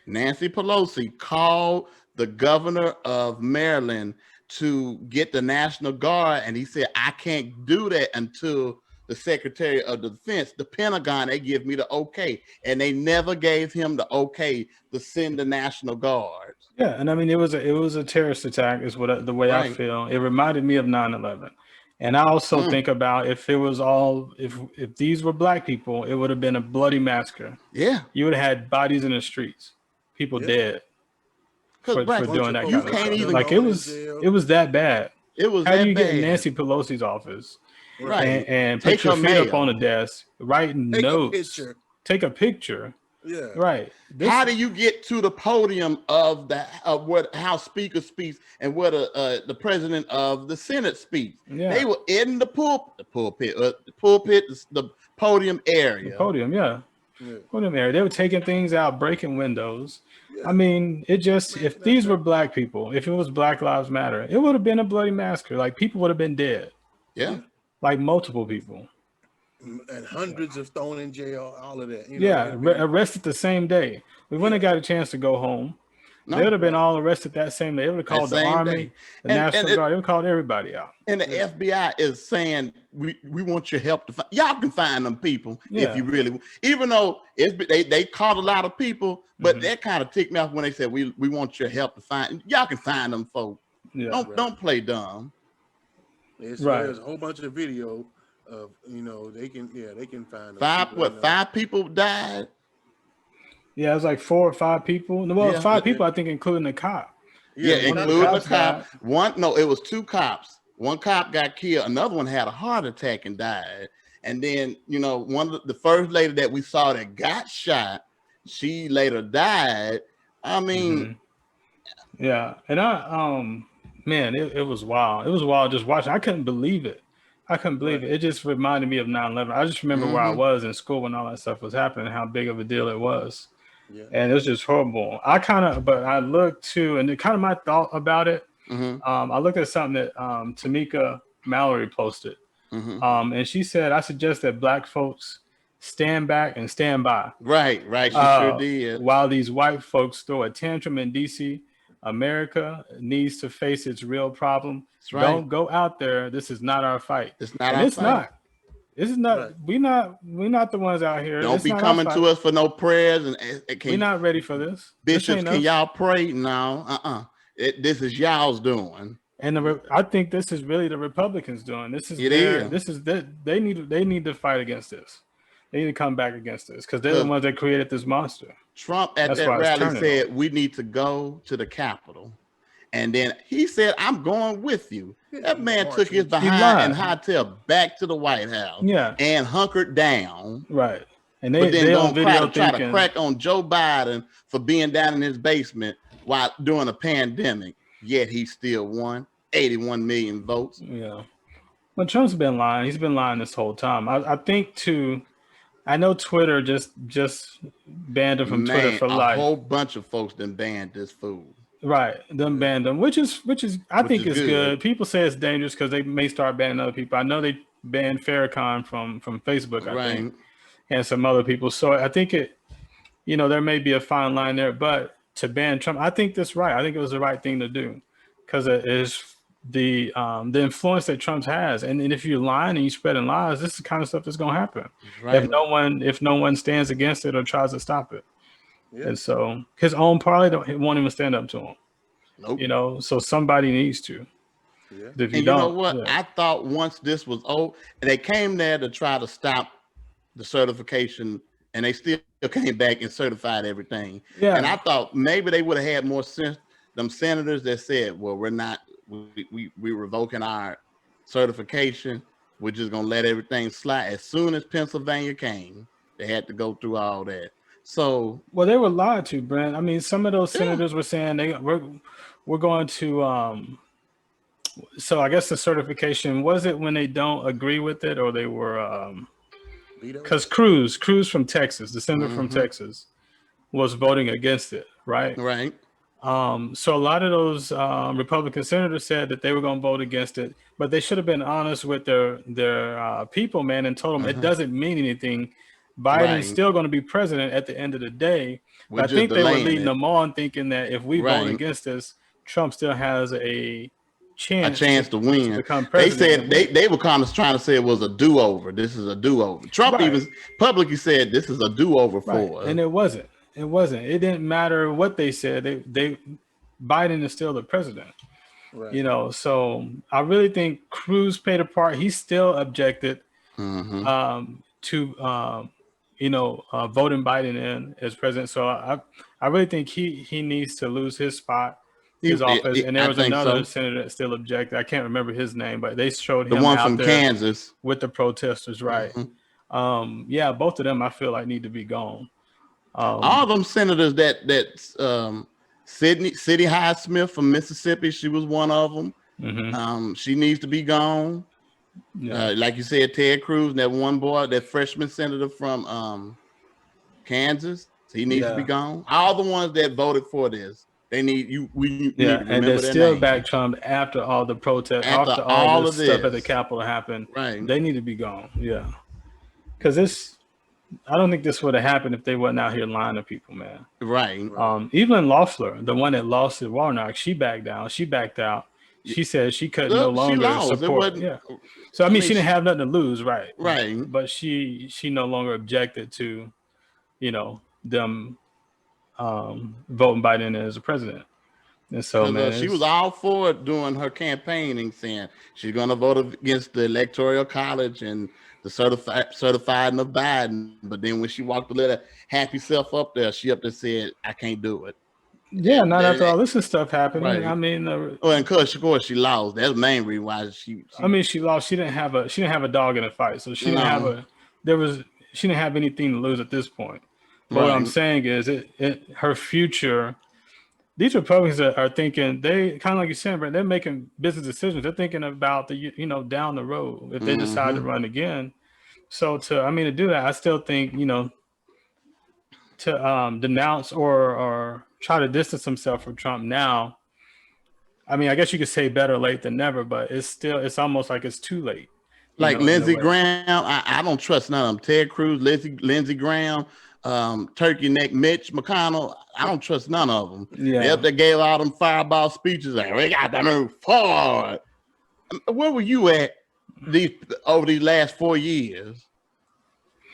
[SPEAKER 1] Nancy Pelosi called the governor of Maryland to get the National Guard, and he said, "I can't do that until the Secretary of Defense, the Pentagon, they give me the okay," and they never gave him the okay to send the National Guard.
[SPEAKER 2] Yeah, and I mean it was a terrorist attack, is the way I feel. It reminded me of 9/11, and I also think about if these were black people, it would have been a bloody massacre.
[SPEAKER 1] Yeah,
[SPEAKER 2] you would have had bodies in the streets, people dead for doing that kind of stuff. Like it was that bad.
[SPEAKER 1] It was.
[SPEAKER 2] How do you get in Nancy Pelosi's office?
[SPEAKER 1] Right,
[SPEAKER 2] and put your feet up on the desk, write notes, take a picture.
[SPEAKER 3] Yeah,
[SPEAKER 2] right.
[SPEAKER 1] How do you get to the podium of what House Speaker speaks and what the President of the Senate speaks? Yeah. They were in the pulpit, the podium area.
[SPEAKER 2] The podium, podium area. They were taking things out, breaking windows. Yeah. I mean, if these were black people, if it was Black Lives Matter, it would have been a bloody massacre. Like people would have been dead.
[SPEAKER 1] Yeah.
[SPEAKER 2] Like multiple people,
[SPEAKER 3] and hundreds of thrown in jail, all of that.
[SPEAKER 2] Arrested the same day. We wouldn't have got a chance to go home. They would have been all arrested that same day. They would have called the Army, the National Guard. They would have called everybody out.
[SPEAKER 1] And the FBI is saying, we want your help to find. Y'all can find them people if you really. Even though they caught a lot of people, but that kind of ticked me off when they said, we want your help to find. Y'all can find them folks. Yeah, don't play dumb.
[SPEAKER 3] There's a whole bunch of video of they can find them.
[SPEAKER 1] 5 people died.
[SPEAKER 2] Yeah, it was like 4 or 5 people. Well, 5 people, I think, including the cop.
[SPEAKER 1] Yeah, including the cop. It was 2 cops. One cop got killed. Another one had a heart attack and died. And then the first lady that we saw that got shot, she later died. I mean,
[SPEAKER 2] yeah, and man, it was wild. It was wild just watching. I couldn't believe it. It just reminded me of 9/11. I just remember where I was in school when all that stuff was happening, how big of a deal it was. Yeah. And it was just horrible. But I looked too, and kind of my thought about it. I looked at something that Tamika Mallory posted. And she said, I suggest that black folks stand back and stand by.
[SPEAKER 1] Right. She sure did.
[SPEAKER 2] While these white folks throw a tantrum in DC America needs to face its real problem.
[SPEAKER 1] That's right.
[SPEAKER 2] Don't go out there. This is not our fight.
[SPEAKER 1] It's not
[SPEAKER 2] and
[SPEAKER 1] our
[SPEAKER 2] it's
[SPEAKER 1] fight.
[SPEAKER 2] not. This is not.
[SPEAKER 3] Right.
[SPEAKER 2] We're not the ones out here.
[SPEAKER 1] Don't
[SPEAKER 2] it's
[SPEAKER 1] be
[SPEAKER 2] not
[SPEAKER 1] coming
[SPEAKER 2] our
[SPEAKER 1] to
[SPEAKER 2] fight.
[SPEAKER 1] us for no prayers and
[SPEAKER 2] We're not ready for this.
[SPEAKER 1] Bishops,
[SPEAKER 2] this
[SPEAKER 1] can y'all pray? No, this is y'all's doing.
[SPEAKER 2] And I think this is really the Republicans doing. This is they need to fight against this. They need to come back against this because they're the ones that created this monster.
[SPEAKER 1] Trump at that rally said we need to go to the Capitol. And then he said, I'm going with you. That man took his behind and hightailed back to the White House and hunkered down.
[SPEAKER 2] Right. And
[SPEAKER 1] they don't try to crack on Joe Biden for being down in his basement while during a pandemic. Yet he still won 81 million votes.
[SPEAKER 2] Yeah. Well, Trump's been lying. He's been lying this whole time. I think too. I know Twitter just banned him from Twitter for life.
[SPEAKER 1] A whole bunch of folks done banned this fool.
[SPEAKER 2] Right, them banned them, which is I think is good. People say it's dangerous because they may start banning other people. I know they banned Farrakhan from Facebook, I think, and some other people. So I think there may be a fine line there, but to ban Trump, I think that's right. I think it was the right thing to do because it is the influence that Trump has, and if you're lying and you spreading lies, this is the kind of stuff that's going to happen. Right. If no one stands against it or tries to stop it. Yeah. And so his own party won't even stand up to him. Nope. So somebody needs to. Yeah. If you
[SPEAKER 1] know what? Yeah. I thought once this was over, and they came there to try to stop the certification, and they still came back and certified everything. Yeah. And I thought maybe they would have had more sense. Them senators that said, "Well, we're revoking our certification. We're just gonna let everything slide." As soon as Pennsylvania came, they had to go through all that. So
[SPEAKER 2] they were lied to, Brent. I mean, some of those senators were saying we're going to so I guess the certification was it when they don't agree with it, or they were because Cruz from Texas, the senator from Texas, was voting against it, right?
[SPEAKER 1] Right.
[SPEAKER 2] So a lot of those Republican senators said that they were going to vote against it, but they should have been honest with their people, man, and told them it doesn't mean anything. Biden's still going to be president at the end of the day. But I think they were leading them on thinking that if we vote against this, Trump still has a chance
[SPEAKER 1] to win.
[SPEAKER 2] To become president.
[SPEAKER 1] They said they were kind of trying to say it was a do-over. This is a do-over. Trump even publicly said this is a do-over for us.
[SPEAKER 2] And it wasn't. It didn't matter what they said. Biden is still the president. Right. So I really think Cruz played a part. He still objected to voting Biden in as president. So I really think he needs to lose his spot, his office. And there was another senator that still objected. I can't remember his name, but they showed him
[SPEAKER 1] the one
[SPEAKER 2] out
[SPEAKER 1] from
[SPEAKER 2] there
[SPEAKER 1] Kansas
[SPEAKER 2] with the protesters, right? Both of them I feel like need to be gone.
[SPEAKER 1] All them senators that Sidney Highsmith from Mississippi, she was one of them. She needs to be gone. Yeah. Like you said, Ted Cruz, that one boy, that freshman senator from Kansas, he needs to be gone. All the ones that voted for this, they need you. We need to remember
[SPEAKER 2] and they're
[SPEAKER 1] their
[SPEAKER 2] still
[SPEAKER 1] names.
[SPEAKER 2] back Trump after all the protests, after all this stuff at the Capitol happened.
[SPEAKER 1] Right,
[SPEAKER 2] they need to be gone. Yeah, because I don't think this would have happened if they wasn't out here lying to people, man.
[SPEAKER 1] Right.
[SPEAKER 2] Evelyn Loeffler, the one that lost at Warnock, she backed down. She backed out. She said she could no longer support. Yeah. So I mean, she didn't have nothing to lose, right?
[SPEAKER 1] Right.
[SPEAKER 2] But she no longer objected to, them voting Biden as a president. And so, man,
[SPEAKER 1] she was all for it during her campaigning, saying she's going to vote against the Electoral College and the certifying of Biden. But then when she walked the little happy self up there, she up there said, "I can't do it."
[SPEAKER 2] Yeah, not after all this stuff happening. Right. I mean,
[SPEAKER 1] and of course she lost. That's the main reason why she
[SPEAKER 2] she lost. She didn't have a dog in the fight, so she didn't have she didn't have anything to lose at this point. But what I'm saying is, her future. These Republicans are thinking, they kind of like you said, Brent, they're making business decisions. They're thinking about down the road if they decide to run again. So to do that, I still think to denounce or try to distance himself from Trump now. I mean, I guess you could say better late than never, but it's almost like it's too late.
[SPEAKER 1] Like Lindsey Graham, I don't trust none of them. Ted Cruz, Lindsey Graham, Turkey Neck Mitch McConnell. I don't trust none of them.
[SPEAKER 2] Yeah.
[SPEAKER 1] They gave all them fireball speeches like, we got to move forward. Where were you at over these last 4 years?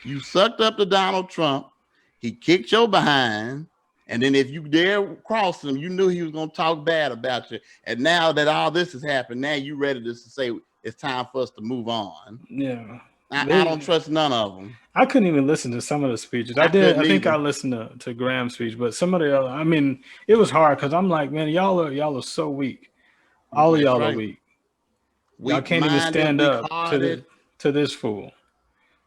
[SPEAKER 1] You sucked up to Donald Trump. He kicked your behind. And then if you dare cross him, you knew he was going to talk bad about you. And now that all this has happened, now you ready to say it's time for us to move on.
[SPEAKER 2] Yeah.
[SPEAKER 1] I don't trust none of them.
[SPEAKER 2] I couldn't even listen to some of the speeches. I think I listened to Graham's speech, but some of the other, I mean, it was hard because I'm like, man, y'all are so weak. All of y'all are weak. Y'all can't even stand up to this fool.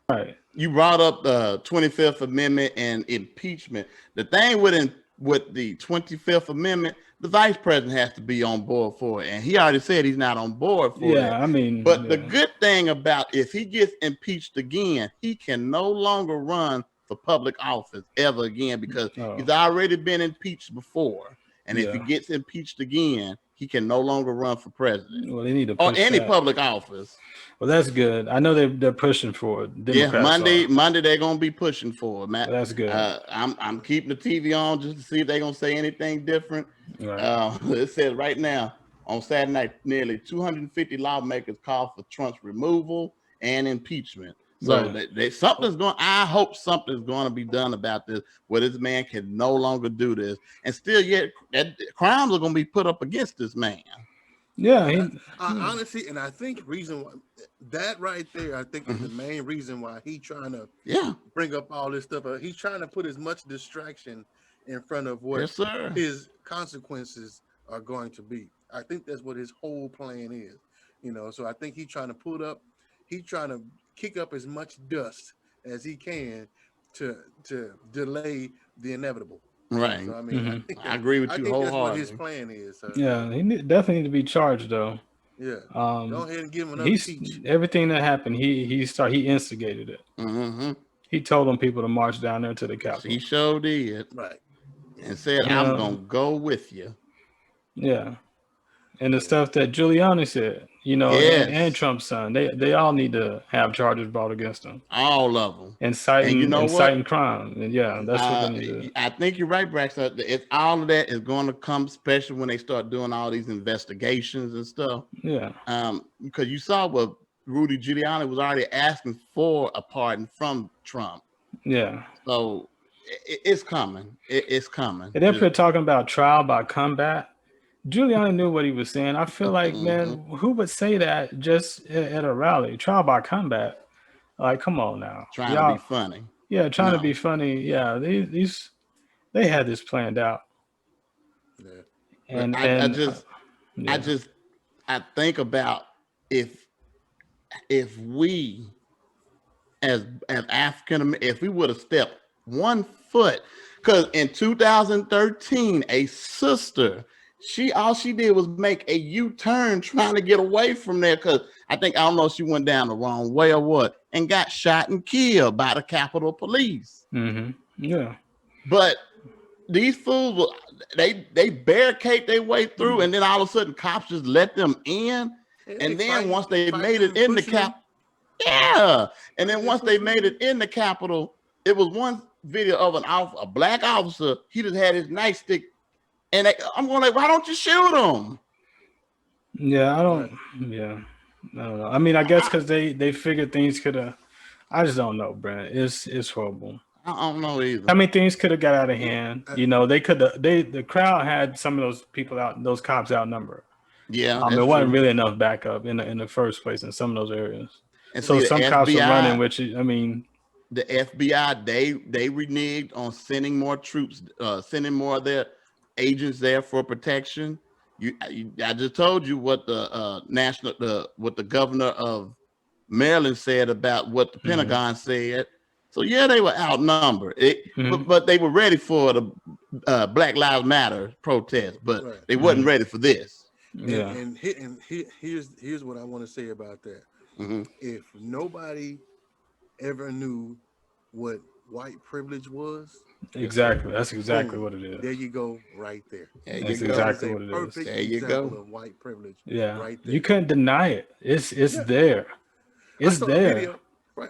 [SPEAKER 2] Right.
[SPEAKER 1] You brought up the 25th Amendment and impeachment. The thing with the 25th Amendment, the vice president has to be on board for it. And he already said he's not on board for it.
[SPEAKER 2] Yeah, I mean.
[SPEAKER 1] But the good thing about if he gets impeached again, he can no longer run for public office ever again because he's already been impeached before. And if he gets impeached again, he can no longer run for president.
[SPEAKER 2] Well, they need to
[SPEAKER 1] or any public office.
[SPEAKER 2] Well, that's good. I know they're pushing for it. Democrats
[SPEAKER 1] Monday they're gonna be pushing for it, Matt.
[SPEAKER 2] That's good.
[SPEAKER 1] I'm keeping the TV on just to see if they're gonna say anything different.
[SPEAKER 2] Right.
[SPEAKER 1] It says right now on Saturday night, nearly 250 lawmakers called for Trump's removal and impeachment. So something's going. I hope something's going to be done about this, where this man can no longer do this, and still yet crimes are going to be put up against this man.
[SPEAKER 2] Yeah,
[SPEAKER 3] honestly, and I think reason why that right there, I think is the main reason why he trying to bring up all this stuff. He's trying to put as much distraction in front of what his consequences are going to be. I think that's what his whole plan is. So I think he's trying to kick up as much dust as he can to delay the inevitable.
[SPEAKER 1] Right.
[SPEAKER 3] So, I mean,
[SPEAKER 1] I agree with you wholeheartedly.
[SPEAKER 3] That's what his plan is. So.
[SPEAKER 2] Yeah, he definitely need to be charged though.
[SPEAKER 3] Yeah. Go ahead and give him another teach.
[SPEAKER 2] Everything that happened, he instigated it.
[SPEAKER 1] Mm-hmm.
[SPEAKER 2] He told them people to march down there to the Capitol.
[SPEAKER 1] He sure did.
[SPEAKER 3] Right.
[SPEAKER 1] And said, I'm gonna go with you.
[SPEAKER 2] Yeah. And the stuff that Giuliani said, and Trump's son, they all need to have charges brought against them.
[SPEAKER 1] All of them.
[SPEAKER 2] Inciting crime. And that's what they need to do.
[SPEAKER 1] I think you're right, Braxton. It's all of that is going to come, especially when they start doing all these investigations and stuff.
[SPEAKER 2] Yeah.
[SPEAKER 1] Because you saw what Rudy Giuliani was already asking for a pardon from Trump.
[SPEAKER 2] Yeah.
[SPEAKER 1] So it's coming. It's coming.
[SPEAKER 2] And they're talking about trial by combat. Giuliani knew what he was saying. I feel like, man, who would say that just at a rally? Trial by combat. Like, come on now.
[SPEAKER 1] Trying to be funny.
[SPEAKER 2] Yeah, trying to be funny. Yeah, they had this planned out.
[SPEAKER 1] Yeah. And I think about if we as African, if we would have stepped 1 foot, because in 2013, a sister, all she did was make a U-turn trying to get away from there, because I don't know if she went down the wrong way or what, and got shot and killed by the Capitol Police.
[SPEAKER 2] Mm-hmm. Yeah.
[SPEAKER 1] But these fools, they barricade their way through, and then all of a sudden cops just let them in. And then once they made it in the Capitol, and then once they made it in the Capitol, it was one video of a black officer. He just had his nightstick. And I'm going like, why don't you shoot him?
[SPEAKER 2] Yeah, I don't know. I mean, I guess because they figured things could have. I just don't know, Brent. It's horrible.
[SPEAKER 1] I don't know either.
[SPEAKER 2] I mean, things could have got out of hand. They could have. The crowd had some of those people out, those cops outnumbered.
[SPEAKER 1] Yeah,
[SPEAKER 2] there wasn't really enough backup in the first place in some of those areas.
[SPEAKER 1] And
[SPEAKER 2] so some cops were running, which I mean.
[SPEAKER 1] The FBI they reneged on sending more troops, sending more of their agents there for protection. I just told you what what the governor of Maryland said about what the Pentagon said. So they were outnumbered. But they were ready for the Black Lives Matter protest, but they wasn't ready for this.
[SPEAKER 2] Yeah.
[SPEAKER 3] And here's what I want to say about that. If nobody ever knew what white privilege was.
[SPEAKER 2] Exactly. That's exactly what it is.
[SPEAKER 3] There you go, right there.
[SPEAKER 2] That's exactly what it is.
[SPEAKER 3] Perfect
[SPEAKER 1] there you
[SPEAKER 3] example
[SPEAKER 1] go.
[SPEAKER 3] Of white privilege.
[SPEAKER 2] Yeah.
[SPEAKER 3] Right there.
[SPEAKER 2] You couldn't deny it. It's there. It's there.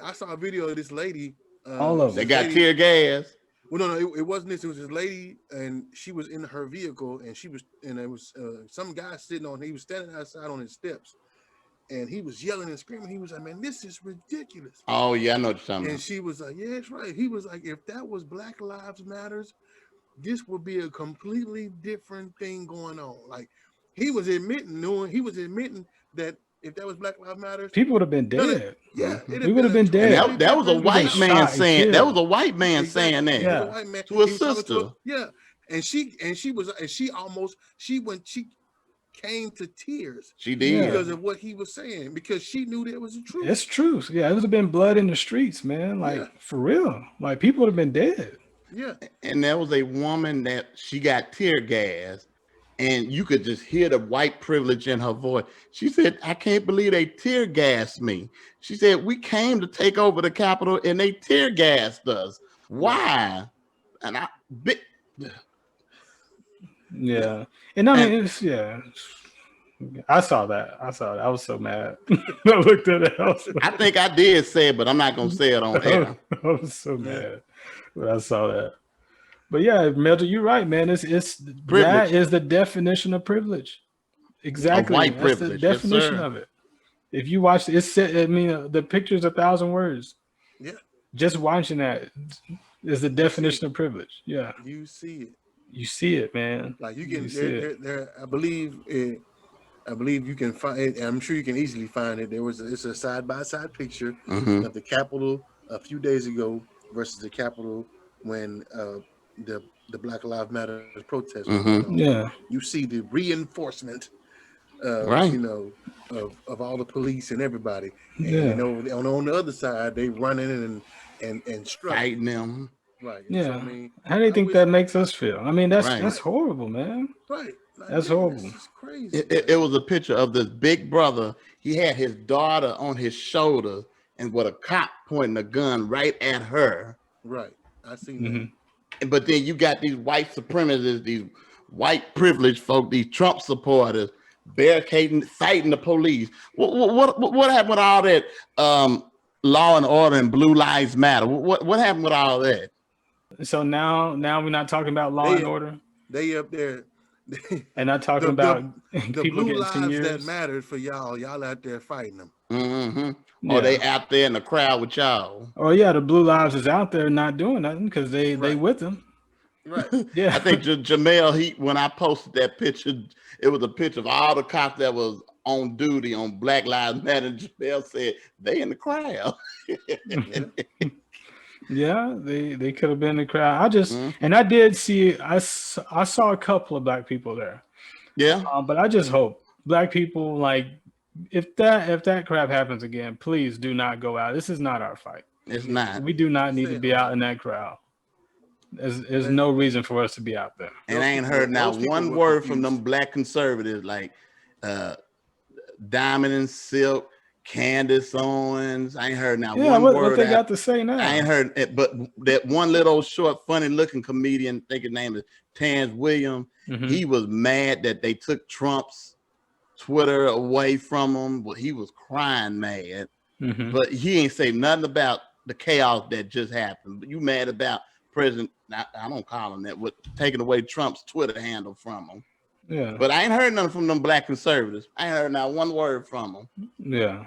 [SPEAKER 3] I saw a video of this lady.
[SPEAKER 2] All of them.
[SPEAKER 1] They got tear gas.
[SPEAKER 3] Well, no, it wasn't this. It was this lady, and she was in her vehicle, and it was some guy sitting on. He was standing outside on his steps, and he was yelling and screaming. He was like, "Man, this is ridiculous."
[SPEAKER 1] Oh yeah, I know what you're talking
[SPEAKER 3] And
[SPEAKER 1] about.
[SPEAKER 3] she was like, "Yeah, it's right." He was like, "If that was Black Lives Matters, this would be a completely different thing going on." Like he was admitting that if that was Black Lives Matters,
[SPEAKER 9] people would have been dead.
[SPEAKER 3] it'd
[SPEAKER 9] We
[SPEAKER 3] have
[SPEAKER 9] would
[SPEAKER 3] been
[SPEAKER 9] have
[SPEAKER 3] a
[SPEAKER 9] been
[SPEAKER 1] And
[SPEAKER 9] dead.
[SPEAKER 1] that was a
[SPEAKER 3] different
[SPEAKER 1] white
[SPEAKER 3] thing.
[SPEAKER 1] man
[SPEAKER 9] shot and
[SPEAKER 1] saying that was
[SPEAKER 9] killed.
[SPEAKER 1] a white man saying
[SPEAKER 3] Exactly.
[SPEAKER 1] that
[SPEAKER 3] It was a
[SPEAKER 9] Yeah.
[SPEAKER 3] white man.
[SPEAKER 1] to a
[SPEAKER 3] He was talking
[SPEAKER 1] sister.
[SPEAKER 3] and she came to tears
[SPEAKER 1] She did.
[SPEAKER 3] because of what he was saying, because she knew that was the truth.
[SPEAKER 9] It's true. Yeah, it would have been blood in the streets, man. Like for real. Like people would have been dead.
[SPEAKER 3] Yeah.
[SPEAKER 1] And there was a woman that she got tear gas, and you could just hear the white privilege in her voice. She said, "I can't believe they tear gassed me." She said, "We came to take over the Capitol, and they tear gassed us. Why?" And
[SPEAKER 9] Yeah. And I mean, I saw that. I was so mad. I looked at it.
[SPEAKER 1] I think I did say it, but I'm not gonna say it on air.
[SPEAKER 9] I was so mad when I saw that. But yeah, Melton, you're right, man. It's that is the definition of privilege. Exactly.
[SPEAKER 1] White
[SPEAKER 9] That's
[SPEAKER 1] privilege.
[SPEAKER 9] the definition
[SPEAKER 1] Yes, sir.
[SPEAKER 9] of it. If you watch the picture's 1,000 words.
[SPEAKER 3] Yeah.
[SPEAKER 9] Just watching that is the definition of privilege. Yeah.
[SPEAKER 3] You see it.
[SPEAKER 9] You see it, man.
[SPEAKER 3] Like you can there I believe you can find it, and I'm sure you can easily find it. It's a side-by-side picture of the Capitol a few days ago versus the Capitol when the Black Lives Matter protest was going on.
[SPEAKER 9] Yeah.
[SPEAKER 3] You see the reinforcement
[SPEAKER 1] Right.
[SPEAKER 3] of all the police and everybody. And
[SPEAKER 9] Yeah.
[SPEAKER 3] on the other side, they running and struggling.
[SPEAKER 1] Fighting them.
[SPEAKER 3] Right.
[SPEAKER 9] Yeah.
[SPEAKER 3] So, I mean,
[SPEAKER 9] how do you think that makes us feel? I mean, that's horrible, man.
[SPEAKER 3] Right. Like,
[SPEAKER 9] That's horrible.
[SPEAKER 3] This is crazy.
[SPEAKER 1] It was a picture of this big brother. He had his daughter on his shoulder, and with a cop pointing a gun right at her.
[SPEAKER 3] Right. I seen that.
[SPEAKER 1] But then you got these white supremacists, these white privileged folk, these Trump supporters, barricading, fighting the police. What happened with all that law and order and Blue Lives Matter? What happened with all that?
[SPEAKER 9] So now we're not talking about law and order.
[SPEAKER 3] They up there.
[SPEAKER 9] And not talking about
[SPEAKER 3] the
[SPEAKER 9] people
[SPEAKER 3] blue
[SPEAKER 9] getting 10
[SPEAKER 3] lives
[SPEAKER 9] years.
[SPEAKER 3] that mattered for y'all. Y'all out there fighting them.
[SPEAKER 1] Mm-hmm. Or they out there in the crowd with y'all.
[SPEAKER 9] Oh yeah, the blue lives is out there not doing nothing because they with them.
[SPEAKER 3] Right.
[SPEAKER 9] Yeah.
[SPEAKER 1] I think Jamel Heat, when I posted that picture, it was a picture of all the cops that was on duty on Black Lives Matter. Jamel said they in the crowd.
[SPEAKER 9] Yeah, they could have been in the crowd. And I did see, I saw a couple of black people there.
[SPEAKER 1] Yeah.
[SPEAKER 9] But I just hope black people, like, if that crap happens again, please do not go out. This is not our fight.
[SPEAKER 1] It's not.
[SPEAKER 9] We do not need to be out in that crowd. There's no reason for us to be out there.
[SPEAKER 1] And I ain't heard now one word from them black conservatives like Diamond and Silk, Candace Owens. I ain't heard now one word.
[SPEAKER 9] What they got to say now?
[SPEAKER 1] I ain't heard it, but that one little short, funny looking comedian, I think his name is Terrence Williams. He was mad that they took Trump's Twitter away from him. But he was crying mad. But he ain't say nothing about the chaos that just happened. But you mad about President? I don't call him that. With taking away Trump's Twitter handle from him.
[SPEAKER 9] Yeah.
[SPEAKER 1] But I ain't heard nothing from them black conservatives. I ain't heard not one word from them.
[SPEAKER 9] Yeah.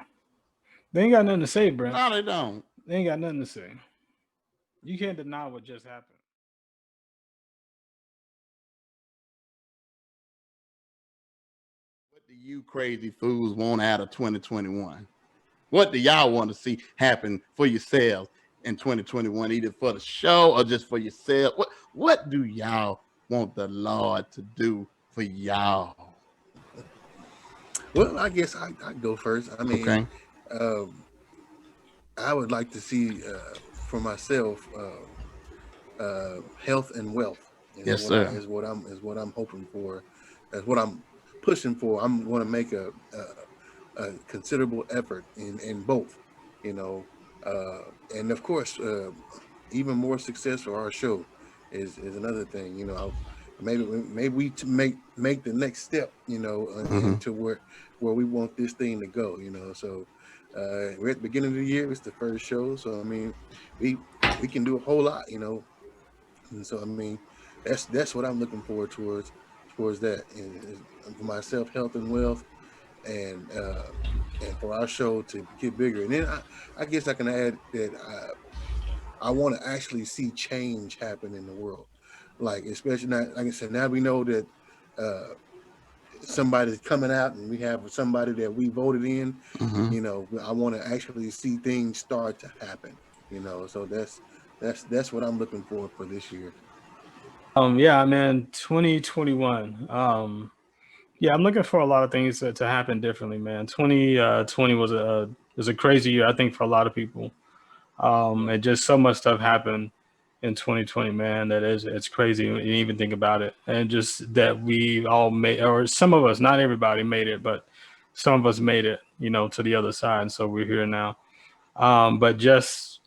[SPEAKER 9] They ain't got nothing to say, bro.
[SPEAKER 1] No, they don't.
[SPEAKER 9] They ain't got nothing to say. You can't deny what just happened.
[SPEAKER 1] What do you crazy fools want out of 2021? What do y'all want to see happen for yourselves in 2021, either for the show or just for yourself? What do y'all want the Lord to do for y'all?
[SPEAKER 3] Well, I guess I go first. I mean,
[SPEAKER 1] okay.
[SPEAKER 3] I would like to see for myself health and wealth.
[SPEAKER 1] Yes, sir.
[SPEAKER 3] Is what I'm hoping for. That's what I'm pushing for. I'm going to make a considerable effort in both, you know, and of course, even more success for our show is another thing. You know, maybe we to make the next step, you know, into where we want this thing to go. You know, so we're at the beginning of the year. It's the first show, so I mean, we can do a whole lot. You know, And so I mean, that's what I'm looking forward towards that, and for myself, health and wealth, and for our show to get bigger. And then I guess I can add that I want to actually see change happen in the world, like especially now, like I said, now we know that somebody's coming out, and we have somebody that we voted in.
[SPEAKER 1] Mm-hmm.
[SPEAKER 3] You know, I want to actually see things start to happen. You know, so that's what I'm looking for this year.
[SPEAKER 9] Yeah, man, 2021. Yeah, I'm looking for a lot of things to happen differently, man. 2020 was a crazy year, I think, for a lot of people.
[SPEAKER 3] Right.
[SPEAKER 9] And just so much stuff happened in 2020, man, that it's crazy when you even think about it. And just that we all made, or some of us, not everybody made it, but some of us made it, to the other side. And so we're here now. But just,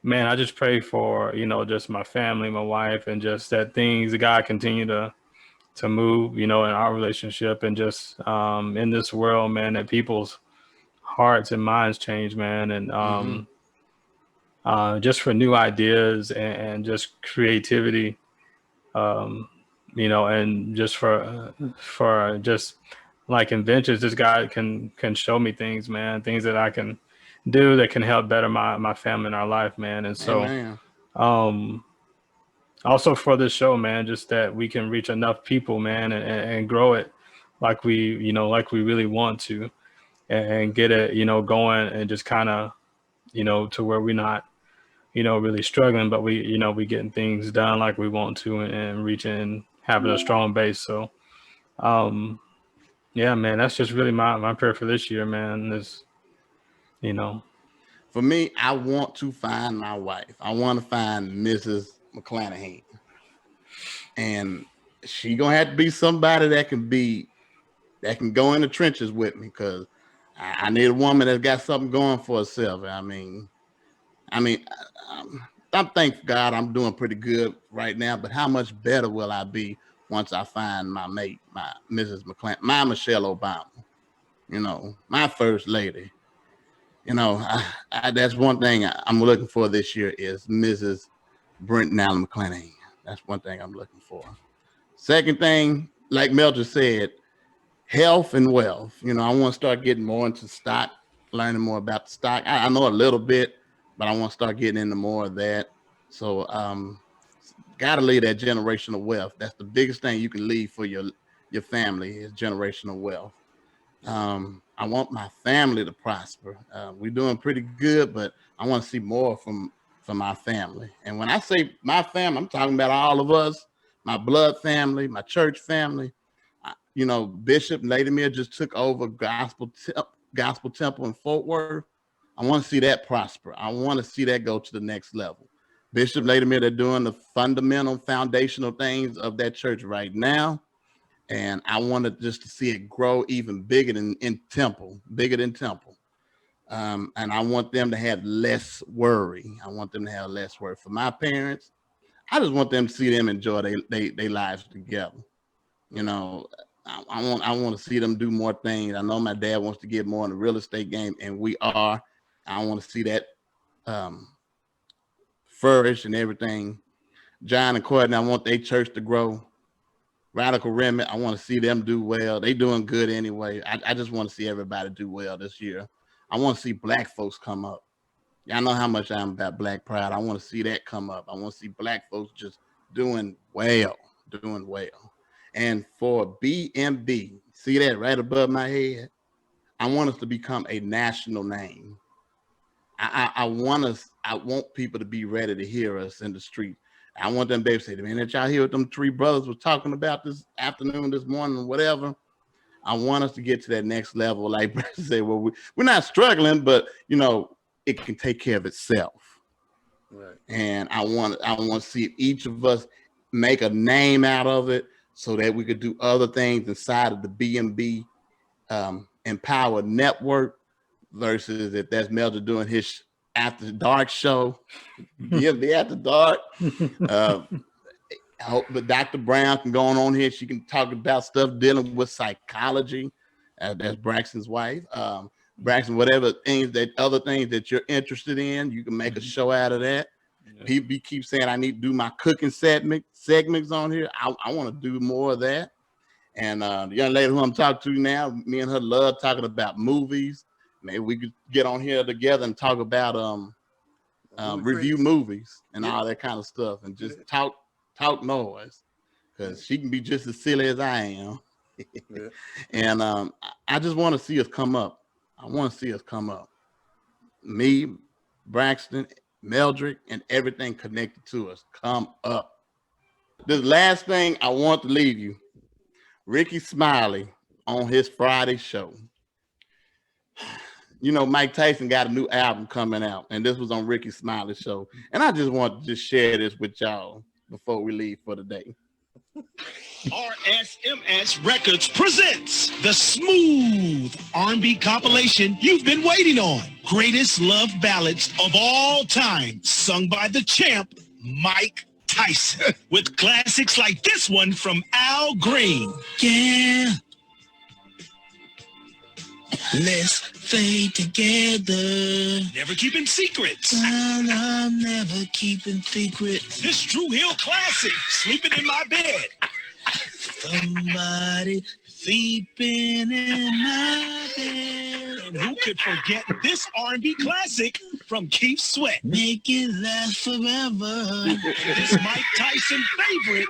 [SPEAKER 9] man, I just pray for, just my family, my wife, and just that things, God continue to move, in our relationship, and just in this world, man, that people's hearts and minds change, man. And
[SPEAKER 1] Mm-hmm.
[SPEAKER 9] just for new ideas and just creativity, and just for just like inventions. This guy can show me things, man, things that I can do that can help better my family and our life, man. And so
[SPEAKER 1] Amen.
[SPEAKER 9] um also for this show, man, just that we can reach enough people, man, and grow it like we really want to, and get it, going, and just kind of, to where we're not, really struggling, but we getting things done like we want to, and reaching and having a strong base. So, um, yeah, man, that's just really my prayer for this year, man. Is, you know,
[SPEAKER 1] For me, I want to find my wife. I want to find Mrs. McClanahan, and she gonna have to be somebody that can go in the trenches with me, because I need a woman that's got something going for herself. I'm thank God I'm doing pretty good right now, but how much better will I be once I find my mate, my Mrs. McClanahan, my Michelle Obama, my first lady. That's one thing I'm looking for this year is Mrs. Brenton Allen McClanahan. That's one thing I'm looking for. Second thing, like Mel just said, health and wealth. I want to start getting more into stock, learning more about the stock. I know a little bit, but I want to start getting into more of that. So, got to leave that generational wealth. That's the biggest thing you can leave for your family is generational wealth. I want my family to prosper. We're doing pretty good, but I want to see more from my family. And when I say my family, I'm talking about all of us, my blood family, my church family. Bishop and Lady Mia just took over Gospel Temple in Fort Worth. I want to see that prosper. I want to see that go to the next level. Bishop, Lady Mia, they're doing the fundamental, foundational things of that church right now. And I wanted just to see it grow even bigger than bigger than Temple. And I want them to have less worry. I want them to have less worry. For my parents, I just want them to see them enjoy their lives together. You know, I want to see them do more things. I know my dad wants to get more in the real estate game, and we are. I want to see that um, flourish and everything. John and Courtney, I want their church to grow. Radical Remnant, I want to see them do well. They doing good anyway. I just want to see everybody do well this year. I want to see black folks come up. Y'all know how much I'm about black pride. I want to see that come up. I want to see black folks just doing well, doing well. And for B.M.B, see that right above my head? I want us to become a national name. I want people to be ready to hear us in the street. I want them to be able to say, man, that y'all hear what them three brothers was talking about this afternoon, this morning, or whatever. I want us to get to that next level. Like Brett said, well, we're not struggling, but it can take care of itself.
[SPEAKER 3] Right.
[SPEAKER 1] And I want to see each of us make a name out of it so that we could do other things inside of the B.M.B. Empowered Network, versus if that's Melder doing his after dark show, B.M.B. After Dark. I hope that Dr. Brown can go on here. She can talk about stuff dealing with psychology. That's Braxton's wife. Braxton, whatever other things that you're interested in, you can make a show out of that. People keep saying I need to do my cooking segments on here. I want to do more of that. And the young lady who I'm talking to now, me and her love talking about movies. Maybe we could get on here together and talk about review movies and all that kind of stuff, and just talk noise, because she can be just as silly as I am. And I just want to see us come up. I want to see us come up. Me, Braxton, Meldrick, and everything connected to us come up. This last thing I want to leave you, Ricky Smiley on his Friday show. You know, Mike Tyson got a new album coming out, and this was on Ricky Smiley's show. And I just want to just share this with y'all before we leave for the day.
[SPEAKER 10] RSMS Records presents the smooth R&B compilation you've been waiting on. Greatest love ballads of all time, sung by the champ, Mike Tyson. With classics like this one from Al Green. Yeah. Let's fade together. Never keeping secrets. I'm never keeping secrets. This Drew Hill classic, Sleeping in My Bed. Somebody sleeping in my bed. And who could forget this R&B classic from Keith Sweat? Make it last forever. This Mike Tyson favorite,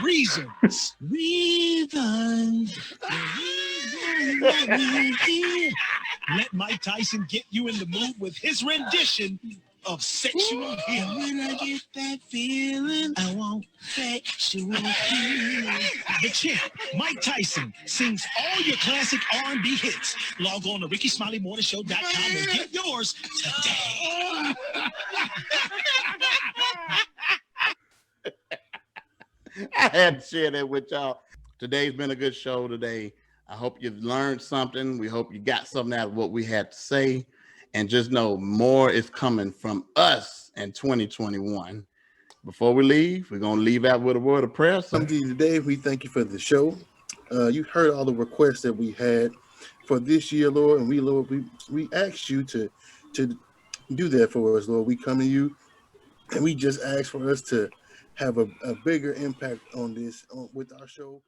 [SPEAKER 10] Reasons. Reasons. Let Mike Tyson get you in the mood with his rendition of Sexual Healing. When I get that feeling, I want sexual healing. The champ, Mike Tyson, sings all your classic R&B hits. Log on to RickySmileyMorningShow.com and get yours today.
[SPEAKER 1] I had to share that with y'all. Today's been a good show today. I hope you've learned something. We hope you got something out of what we had to say. And just know more is coming from us in 2021. Before we leave, we're going to leave out with a word of prayer. So
[SPEAKER 3] today, we thank you for the show. You heard all the requests that we had for this year, Lord. And we asked you to do that for us, Lord. We come to you and we just ask for us to have a bigger impact on this with our show.